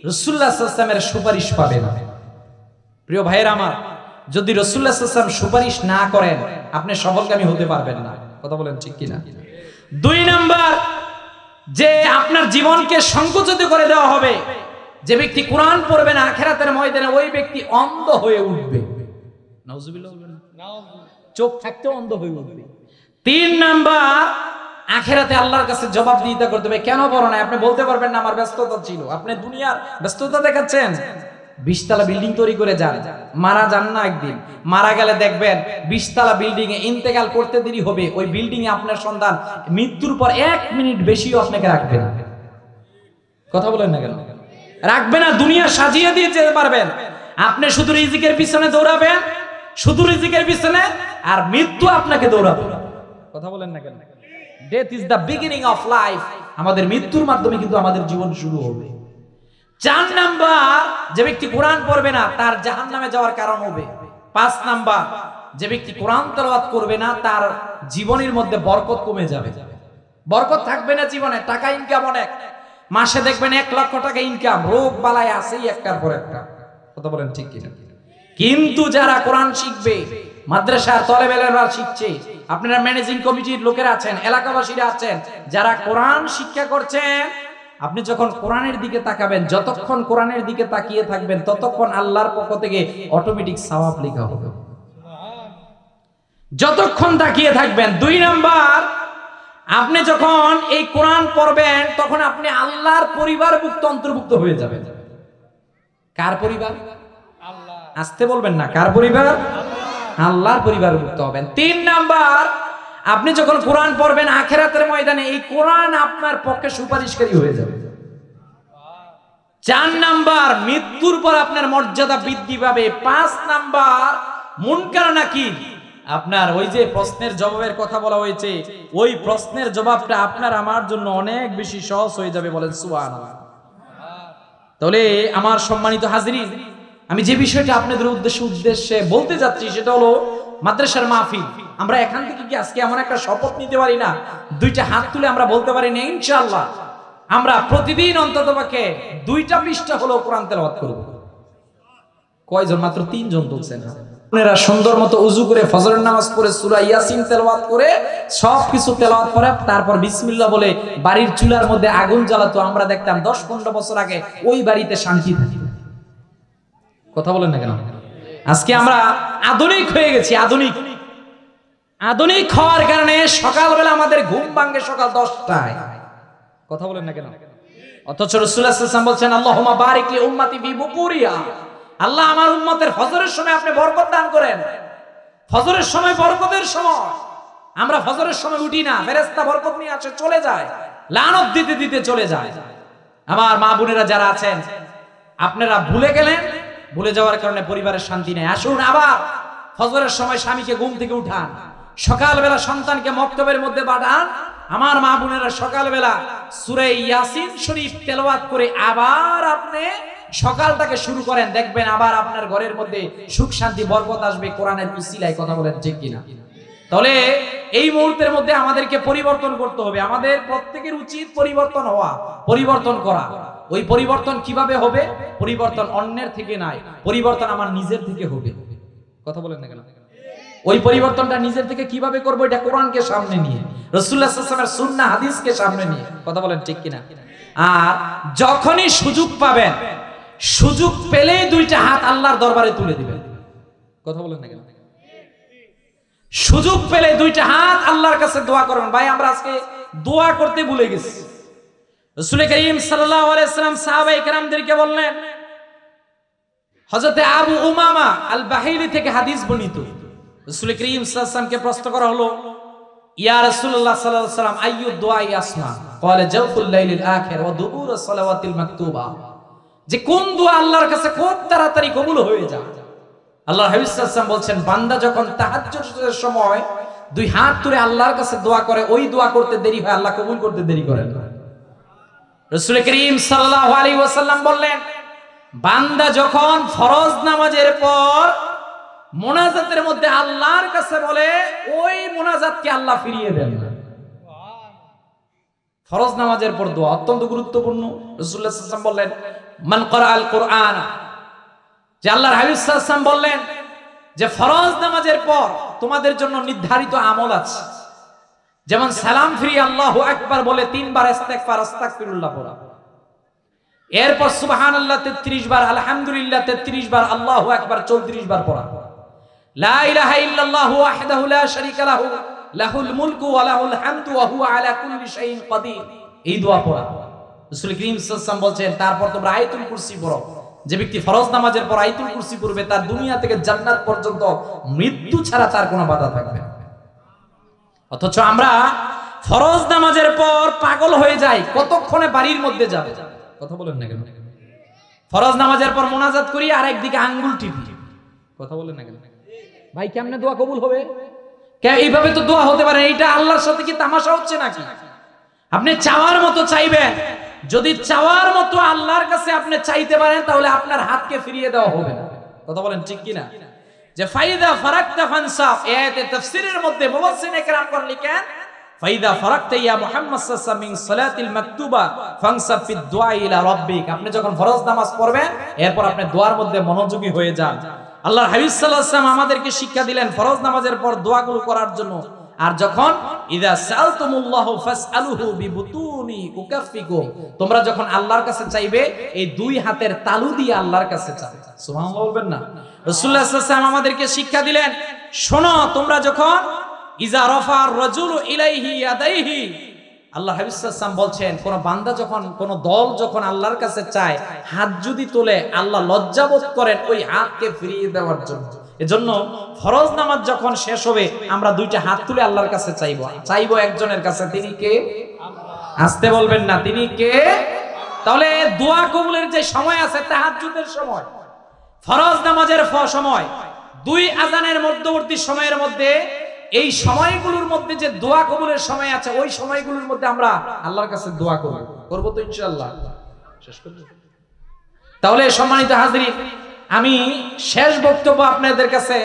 রাসূলুল্লাহ সাল্লাল্লাহু আলাইহি ওয়াসাল্লামের সুপারিশ পাবে না। প্রিয় ভাইয়েরা আমার, যদি রাসূলুল্লাহ সাল্লাল্লাহু আলাইহি ওয়াসাল্লাম সুপারিশ না করেন আপনি সফলকামী হতে পারবেন না। কথা বলেন ঠিক কিনা? 2 নাম্বার, যে আপনার জীবনকে সংকুচিত করে দেওয়া হবে। যে ব্যক্তি কোরআন পড়বে না আখিরাতের ময়দানে ওই ব্যক্তি অন্ধ হয়ে উঠবে। নাউজুবিল্লাহ, চোখ থাকতেও অন্ধ হয়ে উঠবে। 3 নাম্বার, আখিরাতে আল্লাহর কাছে জবাবদিহিতা করতে হবে। কেন পড়ো না? আপনি বলতে পারবেন না আমার ব্যস্ততা ছিল। আপনি দুনিয়ার ব্যস্ততা দেখাচ্ছেন। 20 তলা বিল্ডিং তৈরি করে যান, মারা যান না, একদিন মারা গেলে দেখবেন 20 তলা বিল্ডিং এ ইন্তেকাল করতে দেরি হবে, ওই বিল্ডিং এ আপনার সন্তান মৃত্যুর পর 1 মিনিট বেশিও আপনাকে রাখবে না। কথা বলেন না কেন? রাখবে না, দুনিয়া সাজিয়ে দিয়ে যেতে পারবেন। আপনি শুধু রিজিকের পিছনে দৌড়াবেন, শুধু রিজিকের পিছনে, আর মৃত্যু আপনাকে দৌড়াবে। কথা বলেন না কেন? Death is the beginning of life. আমাদের মৃত্যুর মাধ্যমে কিন্তু আমাদের জীবন শুরু হবে। 4 নাম্বার, যে ব্যক্তি কোরআন পড়বে না তার জাহান্নামে যাওয়ার কারণ হবে। 5 নাম্বার, যে ব্যক্তি কোরআন তেলাওয়াত করবে না তার জীবনের মধ্যে বরকত কমে যাবে, বরকত থাকবে না জীবনে। টাকা ইনকাম অনেক, মাসে দেখবেন 1 লক্ষ টাকা ইনকাম, রোগ বালাই আছেই একটার পর একটা। কথা বলেন ঠিক কিনা? কিন্তু যারা কোরআন শিখবে, মাদ্রাসার তলেবেলেরা শিখছে, আপনারা ম্যানেজিং কমিটির লোকেরা আছেন, এলাকাবাসীরা আছেন, যারা কোরআন শিক্ষা করছেন, আপনি যখন কোরআনের দিকে তাকাবেন, যতক্ষণ কোরআনের দিকে তাকিয়ে থাকবেন ততক্ষণ আল্লাহর পক্ষ থেকে অটোমেটিক সওয়াব লেখা হবে, যতক্ষণ তাকিয়ে থাকবেন। 2 নাম্বার, আপনি যখন এই কোরআন পড়বেন তখন আপনি আল্লাহর পরিবারভুক্ত অন্তর্ভুক্ত হয়ে যাবেন। কার পরিবার? আল্লাহ। আসতে বলবেন না, কার পরিবার? আল্লাহর পরিবারভুক্ত হবেন। 3 নাম্বার, আপনি যখন কোরআন পড়বেন আখিরাতের ময়দানে এই কোরআন আপনার পক্ষে সুপারিশকারী হয়ে যাবে। 4 নাম্বার, মৃত্যুর পর আপনার মর্যাদা বৃদ্ধি পাবে। 5 নাম্বার, মুনকার নাকির, আপনার ওই যে প্রশ্নের জবাবের কথা বলা হয়েছে, ওই প্রশ্নের জবাবটা আপনার আমার জন্য অনেক বেশি সহজ হয়ে যাবে। বলেন সুবহানাল্লাহ। তাহলে আমার সম্মানিত হাজিরিন, আমি যে বিষয়টা আপনাদের উদ্দেশ্যে বলতে যাচ্ছি সেটা হলো মাদ্রাসার মাহফিল। আমরা এখান থেকে কি আজকে এমন একটা শপথ নিতে পারি না, 2টা হাত তুলে আমরা বলতে পারি না ইনশাআল্লাহ আমরা প্রতিদিন অন্ততপক্ষে 2টা পৃষ্ঠা হলো কোরআন তেলাওয়াত করব? কয়জন? মাত্র 3 জন তুলছেন। আপনারা সুন্দর মতো উজু করে ফজরের নামাজ পড়ে সূরা ইয়াসিন তেলাওয়াত করে সবকিছু তেলাওয়াত করে তারপর বিসমিল্লাহ বলে বাড়ির চুলার মধ্যে আগুন জ্বালাতো। আমরা দেখতাম 10-15 বছর আগে ওই বাড়িতে শান্তি থাকতো। কথা বলেন না কেন? আজকে আমরা আধুনিক হয়ে গেছি। আধুনিক হওয়ার কারণে সকালবেলা আমাদের ঘুম ভাঙে সকাল 10টায়। কথা বলেন না কেন? অথচ রাসূলুল্লাহ সাল্লাল্লাহু আলাইহি ওয়াসাল্লাম বলছেন আল্লাহুম্মা বারিক লি উম্মতি ফি বুকুরিয়া, আল্লাহ আমার উম্মতের ফজরের সময় আপনি বরকত দান করেন। ফজরের সময় বরকতের সময়। আমরা ফজরের সময় উঠি না, ফেরেশতা বরকত নিয়ে আসে চলে যায়, লানত দিতে দিতে চলে যায়। আমার মা বোনেরা যারা আছেন আপনারা ভুলে গেলেন, ভুলে যাওয়ার কারণে পরিবারের শান্তি নেই। আসুন আবার ফজরের সময় স্বামীকে ঘুম থেকে উঠান, সকালবেলা সন্তানকে মক্তবের মধ্যে পাঠান। আমার মা বোনেরা সকালবেলা সূরা ইয়াসিন শরীফ তেলাওয়াত করে আবার আপনি সকালটাকে শুরু করেন, দেখবেন আবার আপনার ঘরের মধ্যে সুখ শান্তি বরকত আসবে কোরআনের উসিলায়। কথা বলেন ঠিক কিনা? তাহলে এই মুহূর্তের মধ্যে আমাদেরকে পরিবর্তন করতে হবে। আমাদের প্রত্যেকের উচিত পরিবর্তন হওয়া, পরিবর্তন করা। ওই পরিবর্তন কিভাবে হবে? পরিবর্তন অন্যের থেকে নয়, পরিবর্তন আমার নিজের থেকে হবে। কথা বলেন না কেন? ওই পরিবর্তনটা নিজের থেকে কিভাবে করবো? এটা কোরআনকে সামনে নিয়ে, রাসূলুল্লাহ সাল্লাল্লাহু আলাইহি ওয়াসাল্লামের সুন্নাহ হাদিসকে সামনে নিয়ে। কথা বলেন ঠিক কিনা? আর যখনই সুযোগ পাবেন, সুযোগ পেলেই দুইটা হাত আল্লাহর দরবারে তুলে দিবেন। কথা বলেন না কেন? সুযোগ পেলে দুইটা হাত আল্লাহর কাছে দোয়া করবেন। ভাই আমরা আজকে দোয়া করতে ভুলে গেছি। রাসূল করিম সাল্লাল্লাহু আলাইহি ওয়াসাল্লাম সাহাবায়ে কেরামদেরকে বললেন, হযরতে আবু উমামা আল বাহিরি থেকে হাদিস বর্ণিত, রাসূল করিম সাল্লাল্লাহু আলাইহি ওয়াসাল্লামকে প্রশ্ন করা হলো, ইয়া রাসূলুল্লাহ সাল্লাল্লাহু আলাইহি ওয়াসাল্লাম আইয়ু দুআই আসমা? ক্বালা জাওফুল লাইলিল আখির ওয়া দুবুর সালাওয়াতিল মাকতুবা। যে কোন দোয়া আল্লাহর কাছে খুব তাড়াতাড়ি কবুল হয়ে যায়? আল্লাহর হাবিব সাল্লাল্লাহু আলাইহি ওয়াসাল্লাম বলছেন, বান্দা যখন তাহাজ্জুদের সময় দুই হাত তুলে আল্লাহর কাছে দোয়া করে, ওই দোয়া করতে দেরি হয়, আল্লাহ কবুল করতে দেরি করেন না। রাসূল করিম সাল্লাল্লাহু আলাইহি ওয়াসাল্লাম বললেন, বান্দা যখন ফরজ নামাজের পর মোনাজাতের মধ্যে আল্লাহর কাছে বলে, ওই মোনাজাতকে আল্লাহ ফিরিয়ে দেন না। ফরজ নামাজের পর দোয়া অত্যন্ত গুরুত্বপূর্ণ। রাসূলুল্লাহ সাল্লাল্লাহু আলাইহি ওয়াসাল্লাম বললেন, মান ক্বারাআল কুরআন, যে আল্লাহর হাবিব সাল্লাল্লাহু আলাইহি ওয়াসাল্লাম বললেন যে ফরজ নামাজের পর তোমাদের জন্য নির্ধারিত আমল আছে, যেমন সালাম ফিরিয়ে আল্লাহু আকবার বলে 3 বার ইস্তিগফার আস্তাগফিরুল্লাহ পড়া, এরপর সুবহানাল্লাহ 33 বার, আলহামদুলিল্লাহ 33 বার, আল্লাহু আকবার 34 বার পড়া, লা ইলাহা ইল্লাল্লাহু ওয়াহদাহু লা শারীকা লাহু লাহুল মুলকু ওয়া লাহুল হামদু ওয়া হুয়া আলা কুল্লি শাইইন কাদির, এই দোয়া পড়া। রাসূল করিম সাল্লাল্লাহু আলাইহি ওয়াসাল্লাম বলেন, তারপর তোমরা আয়াতুল কুরসি পড়ো। যে ব্যক্তি ফরজ নামাজের পর আয়াতুল কুরসি পড়বে, তার দুনিয়া থেকে জান্নাত পর্যন্ত মৃত্যু ছাড়া তার কোনো বাধা থাকবে না। অথচ আমরা ফরজ নামাজের পর পাগল হয়ে যাই, কতক্ষণে বাড়ির মধ্যে যাবে। কথা বলেন না কেন? ফরজ নামাজের পর মোনাজাত করি আর একদিকে আঙ্গুল টিপি। কথা বলেন না কেন? ভাই কেমনে দোয়া কবুল হবে? এইভাবে তো দোয়া হতে পারে? এইটা আল্লাহর সাথে কি তামাশা হচ্ছে নাকি? আপনি চাওয়ার মতো চাইবেন, যদি চাওয়ার মতো আল্লাহর কাছে আপনি চাইতে পারেন, তাহলে আপনার হাতকে ফিরিয়ে দেওয়া হবে না। কথা বলেন ঠিক কিনা? যে ফাইদা ফারাকতা ফানসাফ, এই আয়াতের তাফসীরের মধ্যে মুফাসসিরিনে কেরামগণ লিখেন, ফাইদা ফারাকতা ইয়া মুহাম্মদ সাল্লাল্লাহু আলাইহি ওয়াসাল্লাম মিন সালাতিল মাকতুবা ফানসাফ ফিদ দুআ ইলা রাব্বিক। আপনি যখন ফরজ নামাজ পড়বেন, এরপর আপনি দোয়ার মধ্যে মনোযোগী হয়ে যান। আল্লাহর হাবিব সাল্লাল্লাহু আলাইহি ওয়াসাল্লাম আমাদেরকে শিক্ষা দিলেন ফরজ নামাজের পর দোয়াগুলো করার জন্য। আর যখন ইযা সালতুমুল্লাহু ফাসআলুহু বিবুতুনি উকাফিকুম, তোমরা যখন আল্লাহর কাছে চাইবে, এই দুই হাতের তালু দিয়ে আল্লাহর কাছে চাইবে। সুবহানাল্লাহ বলবেন না? রাসূলুল্লাহ সাল্লাল্লাহু আলাইহি ওয়াসাল্লাম আমাদেরকে শিক্ষা দিলেন, শোনো, তোমরা যখন ইযা রাফার রাজুলু ইলাইহি ইয়াদাইহি, আল্লাহ হাবিব সাল্লাল্লাহু আলাইহি ওয়াসাল্লাম বলছেন, কোন বান্দা যখন, কোন দল যখন আল্লাহর কাছে চায়, হাত যদি তোলে, আল্লাহ লজ্জাবোধ করেন ওই হাতকে ফিরিয়ে দেওয়ার জন্য। এজন্য ফরজ নামাজ যখন শেষ হবে, আমরা দুইটা হাত তুলে আল্লাহর কাছে চাইবো একজনের কাছে। তিনি কে? আসতে বলবেন না, তিনি কে? তাহলে দোয়া কবুলের যে সময় আছে, তাহাজ্জুদের সময়, ফরজ নামাজের সময়, দুই আজানের মধ্যবর্তী সময়ের মধ্যে, এই সময়গুলোর মধ্যে যে দোয়া কবুলের সময় আছে, ওই সময়গুলোর মধ্যে আমরা আল্লাহর কাছে দোয়া করব তো ইনশাআল্লাহ। শেষ করব। তাহলে সম্মানিত হাজরিন, আমি শেষ বক্তব্য আপনাদের কাছে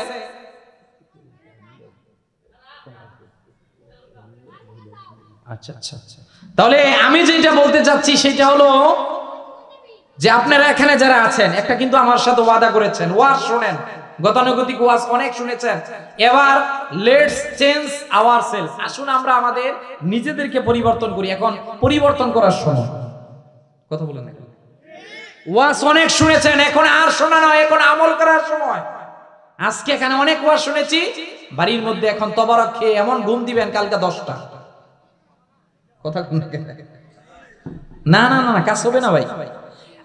আচ্ছা তাহলে আমি যেটা বলতে চাচ্ছি সেটা হলো যে আপনারা এখানে যারা আছেন, একটা কিন্তু আমার সাথে ওয়াদা করেছেন, ওয়াজ শোনেন, গতানুগতিক ওয়াজ অনেক শুনেছেন, এবার লেটস চেঞ্জ আওয়ারসেলফ, আসুন আমরা আমাদের নিজেদেরকে পরিবর্তন করি, এখন পরিবর্তন করার সময়। কথা বলেন না, ওয়াজ অনেক শুনেছেন, এখন আর শোনা নয়, এখন আমল করার সময়। আজকে এখানে অনেক ওয়াজ শুনেছি, বাড়ির মধ্যে এখন তবারক খেয়ে এমন ঘুম দিবেন কালকে 10টা। কথা না না না, কাজ হবে না ভাই।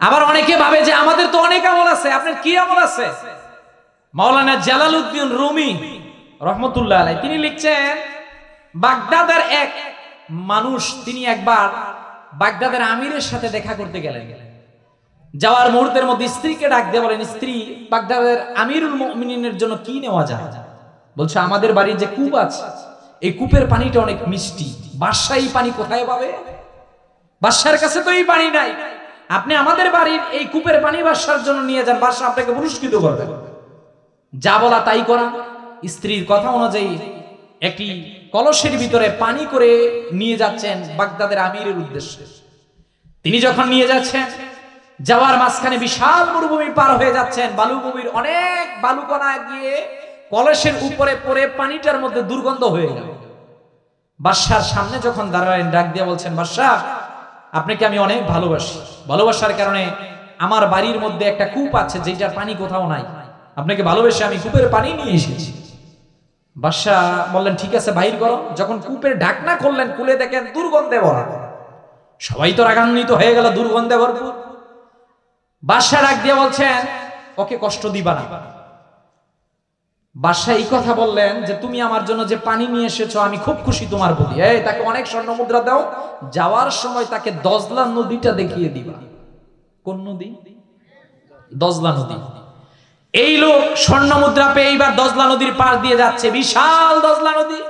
আবার অনেকে ভাবে যে আমাদের তো অনেক আমল আছে, আপনার কি আমল আছে? মাওলানা জালালউদ্দিন রুমি রহমতুল্লাহ আলাইহি তিনি লিখছেন, বাগদাদের এক মানুষ, তিনি একবার বাগদাদের আমিরের সাথে দেখা করতে গেলেন। যাওয়ার মুহূর্তের মধ্যে স্ত্রীকে ডাক দিয়ে বলেন, স্ত্রী, বাগদাদের আমিরুল মুমিনিনের জন্য কি নেওয়া যায়? বলছে, আমাদের বাড়ির যে কূপ আছে, এই কূপের পানিটা অনেক মিষ্টি, বাদশা এই পানি কোথায় পাবে? বাদশার কাছে তো এই পানি নাই, আপনি আমাদের বাড়ির এই কূপের পানি বাদশার জন্য নিয়ে যান, বাদশা আপনাকে পুরস্কৃত করবে। যা বলা তাই করা। স্ত্রীর কথা অনুযায়ী একটি কলসের ভিতরে পানি করে নিয়ে যাচ্ছেন বাগদাদের আমিরের উদ্দেশ্যে। তিনি যখন নিয়ে যাচ্ছেন, যাওয়ার মাঝখানে বিশাল মরুভূমি পার হয়ে যাচ্ছেন, বালুভূমির অনেক বালুকণা গিয়ে কলসের উপরে পড়ে পানিটার মধ্যে দুর্গন্ধ হয়ে গেল। বাদশার সামনে যখন দাঁড়ালেন, ডাক দিয়ে বলছেন, বাদশা, আপনাকে আমি অনেক ভালোবাসি, ভালোবাসার কারণে আমার বাড়ির মধ্যে একটা কূপ আছে যেটার পানি কোথাও নাই, আপনাকে ভালোবেসে আমি কূপের পানি নিয়ে এসেছি। বাদশা বললেন, ঠিক আছে, বাহির করো। যখন কূপের ঢাকনা খুললেন, খুলে দেখেন দুর্গন্ধে ভরা। সবাই তো রাগান্বিত হয়ে গেল, দুর্গন্ধে ভরপুর। বাদশা ডাক দিয়ে বলছেন, ওকে কষ্ট দিবা না। বাদশা এই কথা বললেন যে, তুমি আমার জন্য যে পানি নিয়ে এসেছো আমি খুব খুশি তোমার প্রতি, তাকে অনেক স্বর্ণ মুদ্রা দাও, যাওয়ার সময় তাকে দজলা নদীটা দেখিয়ে দিবা। কোন নদী? দজলা নদী। এই লোক স্বর্ণ মুদ্রা পেয়ে এইবার দজলা নদীর পার দিয়ে যাচ্ছে, বিশাল দজলা নদী,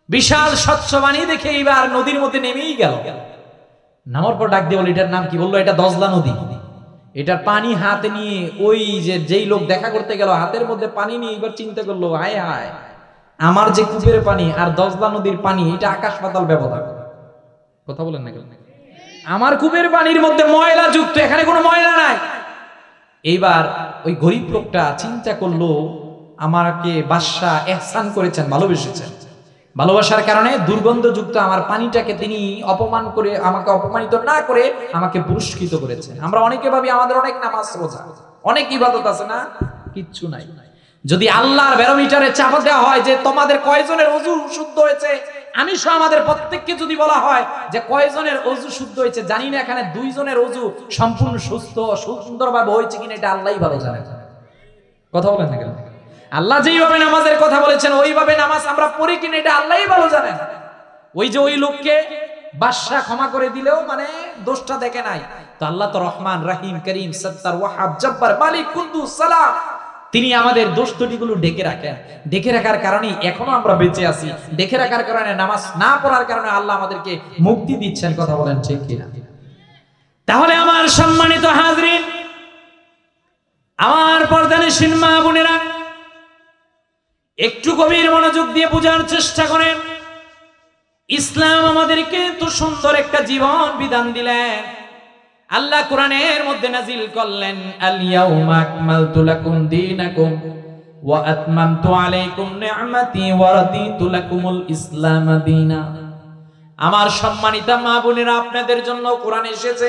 বিশাল স্বচ্ছ পানি দেখে এইবার নদীর মধ্যে নেমেই গেল। নামার পর ডাক দিয়ে বলে, এটার নাম কি? বললো, এটা দজলা নদী। এটার পানি হাতে নিয়ে ওই যেই লোক দেখা করতে গেল, হাতের মধ্যে পানি নিয়ে এবার চিন্তা করলো, হায় হায়, আমার যে কূপের পানি আর দজলা নদীর পানি, এটা আকাশ পাতাল ব্যবধান। কথা বলেন না, আমার কূপের পানির মধ্যে ময়লা যুক্ত, এখানে কোনো ময়লা নাই। এইবার ওই গরিব লোকটা চিন্তা করলো, আমাকে বাদশা ইহসান করেছেন, ভালোবেসেছেন, ভালোবাসার কারণে দুর্গন্ধযুক্ত আমার পানিটাকে তিনি অপমান করে, আমাকে অপমানিত না করে আমাকে পুরস্কৃত করেছেন। আমরা অনেকে ভাবি আমাদের অনেক নামাজ রোজা, অনেক ইবাদত আছে, না, কিচ্ছু নাই। যদি আল্লাহর ব্যারোমিটারে চাপা দেওয়া হয় যে তোমাদের কয়জনের ওযু শুদ্ধ হয়েছে, আমি সহ আমাদের প্রত্যেককে যদি বলা হয় যে কয়জনের ওযু শুদ্ধ হয়েছে, জানি না এখানে 2 জনের ওযু সম্পূর্ণ সুস্থ সুন্দরভাবে হয়েছে কিনা, এটা আল্লাহই ভালো জানেন। কথা বলেন না কেন? আল্লাহ যেইভাবে নামাজের কথা বলেছেন ওইভাবে নামাজ আমরা পড়ি কিনা, এটা আল্লাহই ভালো জানেন। ওই যে ওই লোককে বাদশা ক্ষমা করে দিলেও মানে দোষটা দেখে নাই, তো আল্লাহ তো রহমান, রহিম, করিম, সত্তার, ওয়াহাব, জব্বার, মালিক, কুদ্দুস, সালাম, তিনি আমাদের দোষ ত্রুটিগুলো ঢেকে রাখেন। ঢেকে রাখার কারণেই এখনো আমরা বেঁচে আছি, ঢেকে রাখার কারণে নামাজ না পড়ার কারণে আল্লাহ আমাদেরকে মুক্তি দিচ্ছেন। কথা বলেন ঠিক কিনা? তাহলে আমার সম্মানিত হাজরিন, আমার পর্দানিশীন মা বোনেরা, একটু গভীর মনোযোগ দিয়ে বোঝার চেষ্টা করেন। ইসলাম আমাদেরকে তো সুন্দর একটা জীবন বিধান দিলেন। আল্লাহ কোরআনের মধ্যে নাজিল করলেন, আল ইয়াউমা আকমালতু লাকুম দীনাকুম ওয়া আতমামতু আলাইকুম নি'মাতি ওয়া রাদিতু লাকুমুল ইসলাম দীনা। আমার সম্মানিত মা বোনেরা, আপনাদের জন্য কোরআন এসেছে।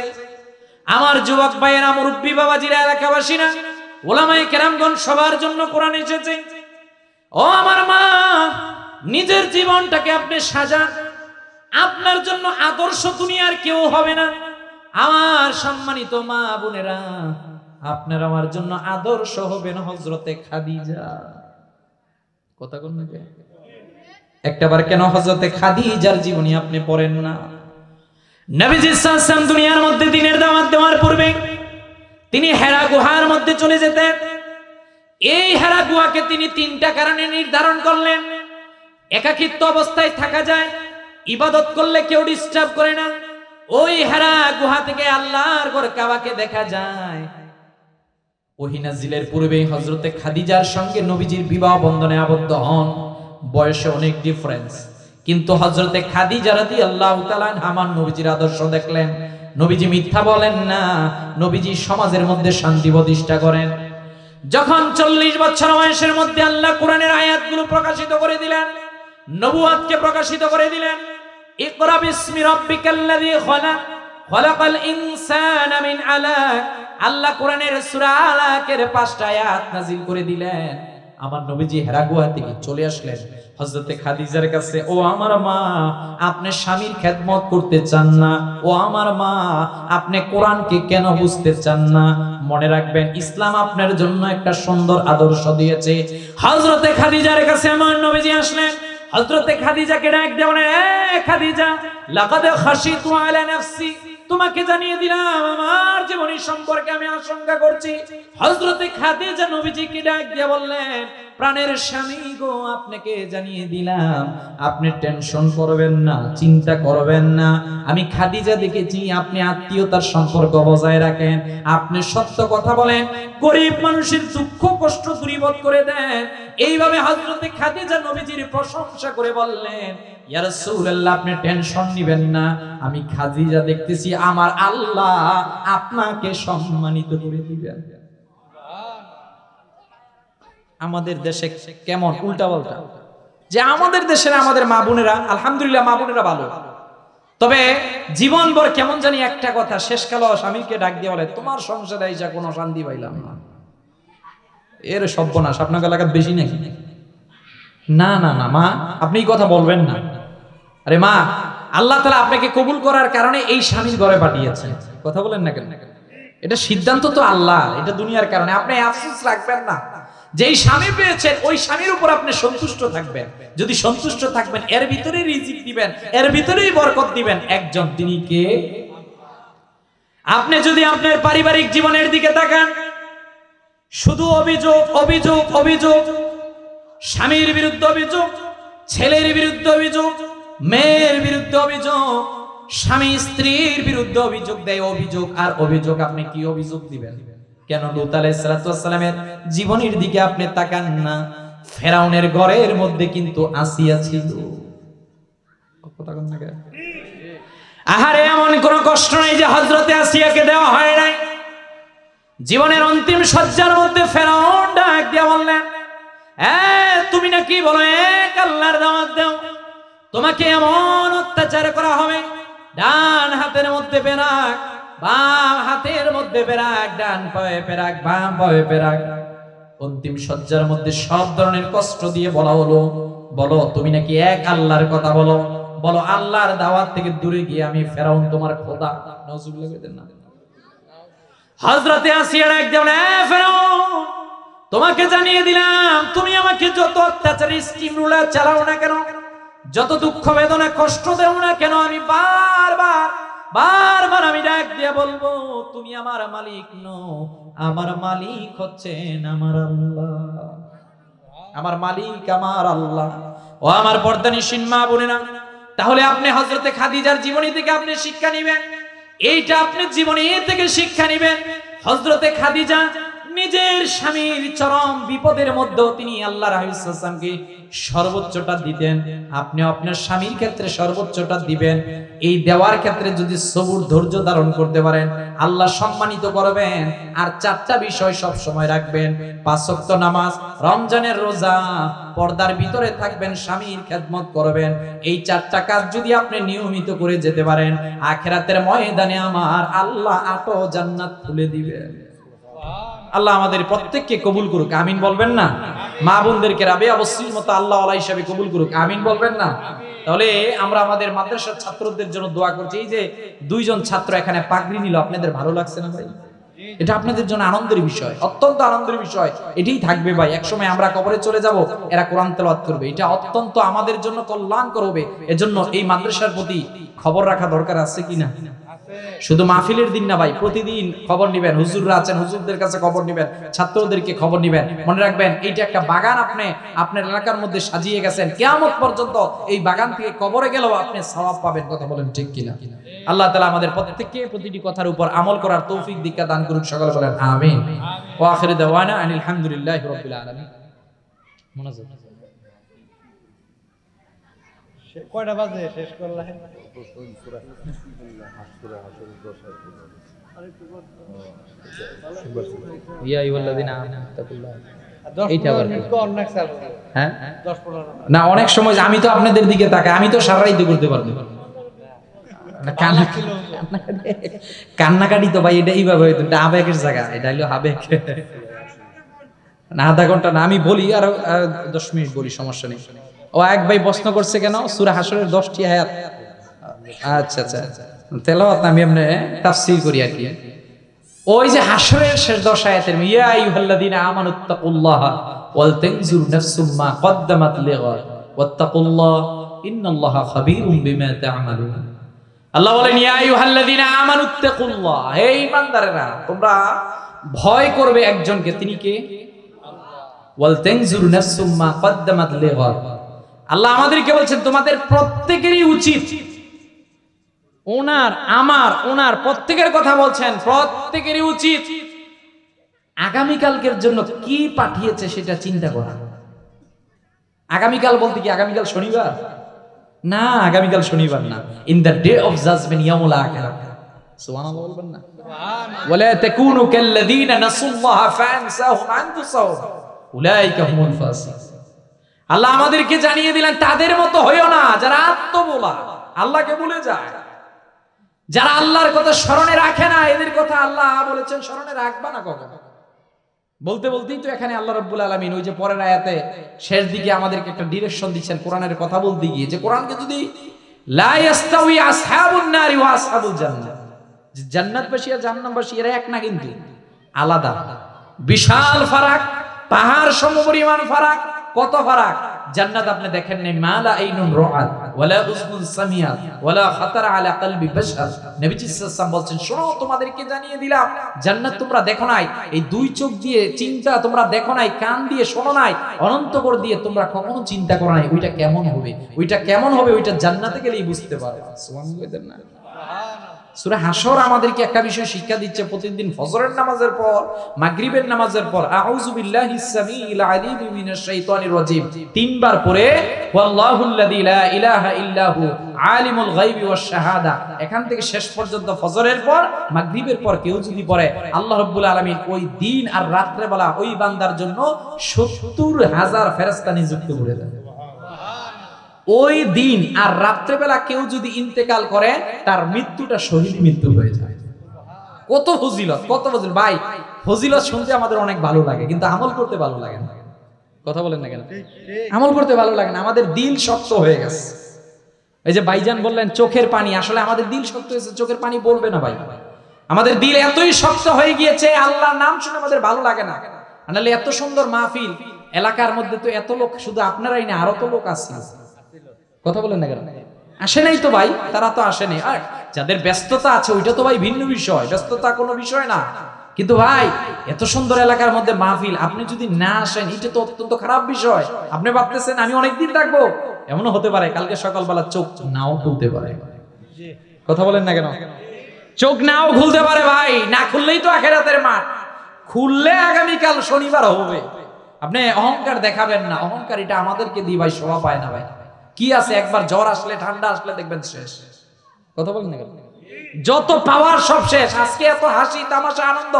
আমার যুবক ভাইয়েরা, মুরব্বী বাবাজিরা, এলাকাবাসীরা, ওলামায়ে কেরামগণ, সবার জন্য কোরআন এসেছে। ও আমার মা, নিজের জীবনটাকে আপনি সাজান, আপনার জন্য আদর্শ দুনিয়ার কেউ হবে না। আমার সম্মানিত মা বোনেরা, আপনার আমার জন্য আদর্শ হবেন হযরতে খাদিজা। কথা কোন নাকি একটাবার কেন হযরতে খাদিজার জীবনী আপনি পড়েন না? নবীজি সাল্লাল্লাহু আলাইহি ওয়াসাল্লাম দুনিয়ার মধ্যে দ্বীনের দাওয়াত দেওয়ার পূর্বে তিনি হেরা গুহার মধ্যে চলে যেতেন। এই হেরা গুহাকে তিনি 3টা কারণে নির্ধারণ করলেন। একাকিত্ব অবস্থায় থাকা যায়, ইবাদত করলে কেউ ডিস্টার্ব করে না, ওই হেরা গুহা থেকে আল্লাহর ঘর কাবাকে দেখা যায়। ওহী নাজিলের পূর্বেই হযরতে খাদিজার সঙ্গে নবীজির বিবাহ বন্ধনে আবদ্ধ হন। বয়সে অনেক ডিফারেন্স, কিন্তু হযরতে খাদিজা রাদিয়াল্লাহু তাআলা আমার নবীজির আদর্শ দেখলেন। নবীজি মিথ্যা বলেন না, নবীজি সমাজের মধ্যে শান্তি প্রতিষ্ঠা করেন। যখন 40 বছর বয়সের মধ্যে আল্লাহ কোরআনের আয়াতগুলো প্রকাশিত করে দিলেন, নবুয়াতকে প্রকাশিত করে দিলেন। ইকরা বিসমি রাব্বিকাল্লাযী খলাক, খলাকাল ইনসানা মিন আলাক। আল্লাহ কোরআনের সূরা আলাকের 5টা আয়াত নাযিল করে দিলেন। আমার নবীজি হেরা গুহা থেকে চলে আসলেন হযরতে খাদিজার কাছে। ও আমার মা, আপনি স্বামীর খেদমত করতে চান না? ও আমার মা, আপনি কোরআনকে কেন বুঝতে চান না? মনে রাখবেন, ইসলাম আপনার জন্য একটা সুন্দর আদর্শ দিয়েছে। হযরতে খাদিজার কাছে আমার নবীজি আসলেন। হযরতে খাদিজাকে ডাক দিয়ে বলেন, এ খাদিজা, লাকাদ খাশিতু আলা নাফসি, তোমাকে জানিয়ে দিলাম আমার জীবনী সম্পর্কে আমি আশঙ্কা করছি। হযরতে খাদিজা নবীজিকে ডাক দিয়ে বললেন, প্রাণের স্বামী গো, আপনাকে জানিয়ে দিলাম, আপনি টেনশন করবেন না, চিন্তা করবেন না। আমি খাদিজা দেখেছি আপনি আত্মীয়তার সম্পর্ক বজায় রাখেন, আপনি সত্য কথা বলেন, গরিব মানুষের দুঃখ কষ্ট দূরীভূত করে দেন। এইভাবে হযরতে খাদিজা নবীজির প্রশংসা করে বললেন, ইয়া রাসূলুল্লাহ, আপনি টেনশন নেবেন না, আমি খাদিজা দেখতেছি আমার আল্লাহ আপনাকে সম্মানিত করে দিবেন। আমাদের দেশে কেমন উল্টা পাল্টা, যে আমাদের দেশের আমাদের মা বোনেরা, আলহামদুলিল্লাহ মা বোনেরা ভালো, তবে জীবনভর কেমন জানি একটা কথা, শেষকালে স্বামীকে ডাক দিয়ে বলে, তোমার সংসারে আইসা কোনো শান্তি পাইলাম না। এর সর্বনাশ আপনার এলাকার বেশি নাকি? না না না মা, আপনি এই কথা বলবেন না। আরে মা, আল্লাহ তাআলা আপনাকে কবুল করার কারণে এই স্বামীর ঘরে পাঠিয়েছেন, কথা বলেন না কেন? এটা সিদ্ধান্ত তো আল্লাহ, এটা দুনিয়ার কারণে। আপনি আফসোস রাখবেন না, যেই স্বামী পেয়েছেন ওই স্বামীর উপর আপনি সন্তুষ্ট থাকবেন। যদি সন্তুষ্ট থাকবেন, এর ভিতরেই রিজিক দিবেন, এর ভিতরেই বরকত দিবেন একজন, তিনি কে? আপনি যদি আপনার পারিবারিক জীবনের দিকে তাকান, শুধু অভিযোগ অভিযোগ অভিযোগ, স্বামীর বিরুদ্ধে অভিযোগ, ছেলের বিরুদ্ধে অভিযোগ, মেয়ের বিরুদ্ধে অভিযোগ, স্বামী স্ত্রীর বিরুদ্ধে অভিযোগ দেয়, অভিযোগ আর অভিযোগ। আপনি কি অভিযোগ দিবেন? কেন লূত আলাইহিস সালামের জীবনের দিকে আপনি তাকান না? ফেরাউনের ঘরের মধ্যে কিন্তু আসিয়া ছিল। আহারে, এমন কোন কষ্ট নাই যে হযরতে আসিয়াকে দেওয়া হয় নাই। জীবনের অন্তিম শয্যার মধ্যে ফেরাউন ডাক দিয়া বললেন, তুমি নাকি বলো এক আল্লাহর দাওয়াত দাও, তোমাকে এমন অত্যাচার করা হবে, ডান হাতের মধ্যে পেরাক, বাম হাতের মধ্যে পেরাক, ডান পায়ে পেরাক, বাম পায়ে পেরাক। অন্তিম শয্যার মধ্যে সব ধরনের কষ্ট দিয়ে বলা হলো, বলো তুমি নাকি এক আল্লাহর কথা বলো, বলো আল্লাহর দাওয়াত থেকে দূরে গিয়ে আমি ফেরাউন তোমার খোদা। নাউজুবিল্লাহ কইতেন না? হযরতে আসিয়া ডাক দিয়ে বলে, ফেরাউন, তোমাকে জানিয়ে দিলাম, তুমি আমাকে যত অত্যাচারী স্টিম রুলার চালাও না কেন, যত দুঃখ বেদনা কষ্ট দেও না কেন, আমি বারবার বারবার আমি ডাক দিয়ে বলবো, তুমি আমার মালিক নও, আমার মালিক হচ্ছেন আমার আল্লাহ, আমার মালিক আমার আল্লাহ। ও আমার পর্দানিশীন মা বোনেরা, তাহলে আপনি হযরতে খাদিজার জীবনী থেকে আপনি শিক্ষা নেবেন, এইটা আপনি জীবনী থেকে শিক্ষা নেবেন। হযরতে খাদিজা নিজের স্বামীর চরম বিপদের মধ্যেও তিনি আল্লাহর হাবিব সাল্লাল্লাহু আলাইহি ওয়াসাল্লামকে সর্বোচ্চটা দিতেন। আপনি আপনার স্বামীর ক্ষেত্রে সর্বোচ্চটা দিবেন। এই দেওয়ার ক্ষেত্রে যদি সবুর ধৈর্য ধারণ করতে পারেন, আল্লাহ সম্মানিত করবেন। আর 4টা বিষয় সব সময় রাখবেন, 5 ওয়াক্ত নামাজ, রমজানের রোজা, পর্দার ভিতরে থাকবেন, স্বামীর খেদমত করবেন। এই 4টা কাজ যদি আপনি নিয়মিত করে যেতে পারেন, আখিরাতের ময়দানে আমার আল্লাহ 8 জান্নাত খুলে দিবেন। আল্লাহ আমাদের প্রত্যেককে কবুল করুক, আমিন বলবেন না? মা বোনদেরকে রাবিয়া বসরির মতো আল্লাহ ওয়ালা হিসেবে কবুল করুক, আমিন বলবেন না? তাহলে আমরা আমাদের মাদ্রাসার ছাত্রদের জন্য দোয়া করছি। এই যে 2 জন ছাত্র এখানে পাগড়ি নিল, আপনাদের ভালো লাগছে না ভাই? এটা আপনাদের জন্য আনন্দের বিষয়, অত্যন্ত আনন্দের বিষয়। এটাই থাকবে ভাই, একসময় আমরা কবরে চলে যাব, এরা কোরআন তেলাওয়াত করবে, এটা অত্যন্ত আমাদের জন্য কল্যাণকর হবে। এজন্য এই মাদ্রাসার প্রতি খবর রাখা দরকার আছে কিনা? শুধু মাহফিলের দিন না ভাই, প্রতিদিন খবর নিবেন। হুজুররা আছেন, হুজুরদের কাছে খবর নিবেন, ছাত্রদেরকে খবর নিবেন। মনে রাখবেন, এইটা একটা বাগান আপনি আপনার এলাকার মধ্যে সাজিয়ে গেছেন, কিয়ামত পর্যন্ত এই বাগান থেকে কবরে গেলেও আপনি সওয়াব পাবেন। কথা বলেন ঠিক কিনা? আল্লাহ তাআলা আমাদের প্রত্যেককে প্রতিটি কথার উপর আমল করার তৌফিক দীক্ষা দান করুন, সকলে বলেন আমিন। ওয়া আখিরু দাওয়ানা আনিল হামদুলিল্লাহি রাব্বিল আলামিন। মুনাজ্জাত কয়টা বাজে শেষ করলা? ইয়া আইয়ুহাল্লাযীনা আমানু তাকুল্লাহ, এইটা আবার কি? হ্যাঁ না, অনেক সময় আমি তো আপনাদের দিকে তাকাই, আমি তো সারা রাত করতে পারবো না। কান্নাকাটি তো ভাই এটা এইভাবে হইতো, এটা আবেগের জায়গা, এটা হলো আবেগ না। আধা ঘন্টা না, আমি বলি আর 10 মিনিট বলি, সমস্যা নেই। ও এক ভাই প্রশ্ন করছে কেন সূরা হাশরের 10টি আয়াত। আচ্ছা আচ্ছা, তেলাওয়াত না, আমি এমনি তাফসীর করি আর কি। ওই যে হাশরের শেষ 10 আয়াতের ইয়া আইয়ুহাল্লাযীনা আমানুত্তাকুল্লাহা ওয়াল তানজুর নাফসুম মা কদ্দামাত লিগাদ ওয়াত্তাকুল্লাহ ইন্নাল্লাহা খাবীরুম বিমা তা'মালুন। আল্লাহ বলেন ইয়া আইয়ুহাল্লাযীনা আমানুত্তাকুল্লাহ, হে ঈমানদারেরা তোমরা ভয় করবে একজনকে, তিনি কে? ওয়াল তানজুর নাফসুম মা কদ্দামাত লিগাদ। আল্লাহ আমাদেরকে বলছেন তোমাদের প্রত্যেকেরই উচিত, ওনার আমার ওনার প্রত্যেকের কথা বলছেন, প্রত্যেকেরই উচিত আগামীকালকের জন্য কি পাঠিয়েছে সেটা চিন্তা করা। আগামীকাল বলতে কি আগামীকাল শনিবার? না, আগামীকাল শনিবার না। In the day of judgment, ইয়াউমুল আখিরাহ। সুবহানাল্লাহ বলবেন না? ওয়ালা তাকুনু কাল্লাযীনা নাসুল্লাহা ফানসাহুম আনফুসাহুম উলাইকা হুমুল ফাসিকুন। আল্লাহ আমাদেরকে জানিয়ে দিলেন তাদের মতো হইও না যারা আত্মবোলা, আল্লাহকে ভুলে যায়, যারা আল্লাহর কথা স্মরণে রাখে না। এদের কথা আল্লাহ বলেছেন স্মরণে রাখবা না কখনো। বলতে বলতেই তো এখানে আল্লাহ রাব্বুল আলামিন ওই যে পরের আয়াতে শেষ দিকে আমাদেরকে একটা ডিরেকশন দিচ্ছেন কোরআনের কথা বলতে গিয়ে, যে কোরআনকে যদি লা ইয়াস্তাউই আসহাবুন নারি ওয়া আসহাবুল জান্নাহ, যে জান্নাতবাসী আর জাহান্নামবাসী এরা এক না, কিন্তু আলাদা, বিশাল ফারাক, পাহাড় সমপরিমাণ ফারাক। কত ফারাক! জান্নাত আপনি দেখেন নাই, মালা আইনুন রাআত ওয়ালা উযনুন সামিআত ওয়ালা খাতারা আলা কলবি বাশার। নবীজি সাল্লাল্লাহু আলাইহি ওয়াসাল্লাম বলছেন শোনো, তোমাদেরকে জানিয়ে দিলাম জান্নাত তোমরা দেখো নাই, এই দুই চোখ দিয়ে চিন্তা তোমরা দেখো নাই, কান দিয়ে শোনো নাই, অনন্তকর দিয়ে তোমরা কখনো চিন্তা করো নাই ওইটা কেমন হবে, ওইটা কেমন হবে, ওইটা জান্নাতে গেলেই বুঝতে পারবে। সুবহানাল্লাহ। সূরা হাশর আমাদেরকে একটা বিষয় শিক্ষা দিচ্ছে, প্রতিদিন ফজরের নামাজের পর, মাগরিবের নামাজের পর আউযু বিল্লাহিস সামিউল আলিম মিনাশ শাইতানির রাজিম তিনবার পড়ে ওয়াল্লাহুল্লাযী লা ইলাহা ইল্লাহু আলিমুল গায়বি ওয়াশ শাহাদা, এখান থেকে শেষ পর্যন্ত ফজরের পর মাগরিবের পর কেউ যদি পড়ে, আল্লাহ রাব্বুল আলামিন ওই দিন আর রাত্রে বেলা ওই বান্দার জন্য ৭০,০০০ ফেরেশতা নিযুক্ত করে দেন। ওই দিন আর রাত্রেবেলা কেউ যদি ইন্তেকাল করে তার মৃত্যুটা শহীদ মৃত্যু হয়ে যায়। কত ফজিলত, কত ফজিলত ভাই! ফজিলত শুনতে আমাদের অনেক ভালো লাগে, কিন্তু আমল করতে ভালো লাগে না। কথা বলেন না কেন? আমল করতে ভালো লাগে না, আমাদের দিল শক্ত হয়ে গেছে। এই যে ভাইজান বললেন চোখের পানি, আসলে আমাদের দিল শক্ত হয়েছে, চোখের পানি বলবে না ভাই। আমাদের দিল এতই শক্ত হয়ে গিয়েছে, আল্লাহর নাম শুনে আমাদের ভালো লাগে না। নাহলে এত সুন্দর মাহফিল, এলাকার মধ্যে তো এত লোক, শুধু আপনারাই না আরো তো লোক আছে। কথা বলেন না কেন? আসে নাই তো ভাই, তারা তো আসে নাই। আর যাদের ব্যস্ততা আছে ওইটা তো ভাই ভিন্ন বিষয়, ব্যস্ততা কোনো বিষয় না। কিন্তু ভাই এত সুন্দর এলাকার মধ্যে মাহফিল, আপনি যদি না আসেন এটা তো অত্যন্ত খারাপ বিষয়। আপনি ভাবতেছেন আমি অনেকদিন থাকবো, এমনও হতে পারে কালকে সকালবেলা চোখ নাও খুলতে পারে। কথা বলেন না কেন? চোখ নাও খুলতে পারে ভাই, না খুললেই তো আখিরাতের মাঠ। খুললে আগামীকাল শনিবার হবে। আপনি অহংকার দেখাবেন না, অহংকার এটা আমাদেরকে দিয়ে ভাই শোভা পায় না ভাই। কি আছে, একবার জ্বর আসলে ঠান্ডা আসলে দেখবেন শেষ। কথা বলেন না কেন? যত পাওয়ার সব শেষ। আজকে এত হাসি তামাশা আনন্দ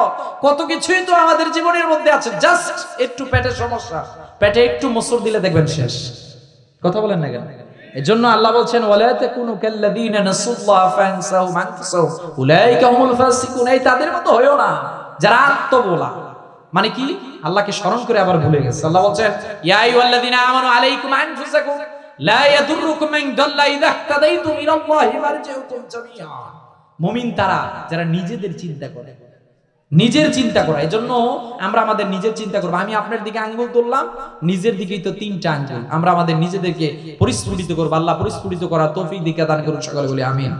কত কিছুই তো আমাদের জীবনের মধ্যে আছে, জাস্ট একটু পেটের সমস্যা, পেটে একটু মোচড় দিলে দেখবেন শেষ। কথা বলেন না কেন? এজন্য আল্লাহ বলছেন ওয়ালা তাকুনু কাল্লাযীনা নাসুল্লাহা ফানসাহুম আনফুসাহুম উলাইকা হুমুল ফাসিকুন। এই তাদের মতো হয়ো না যারা আত্মবোলা, মানে কি আল্লাহকে স্মরণ করে আবার ভুলে গেছে। আল্লাহ বলছেন ইয়া আইয়ুহাল্লাযীনা আমানু আলাইকুম আনফুসাকুম লা ইয়াদুররুকুম মান দাল্লা ইযা ইহতাদাইতুম ইলাল্লাহি মারজিউকুম জামিআ। মুমিন তারা যারা নিজেদের চিন্তা করে, নিজের চিন্তা করা। এজন্য আমরা আমাদের নিজের চিন্তা করব। আমি আপনার দিকে আঙ্গুল তুললাম, নিজের দিকেই তো 3টা আঙ্গুল। আমরা আমাদের নিজেদেরকে পরিস্ফুটিত করব। আল্লাহ পরিস্ফুটিত করার তৌফিক দান করুন সকলে বলি আমিন।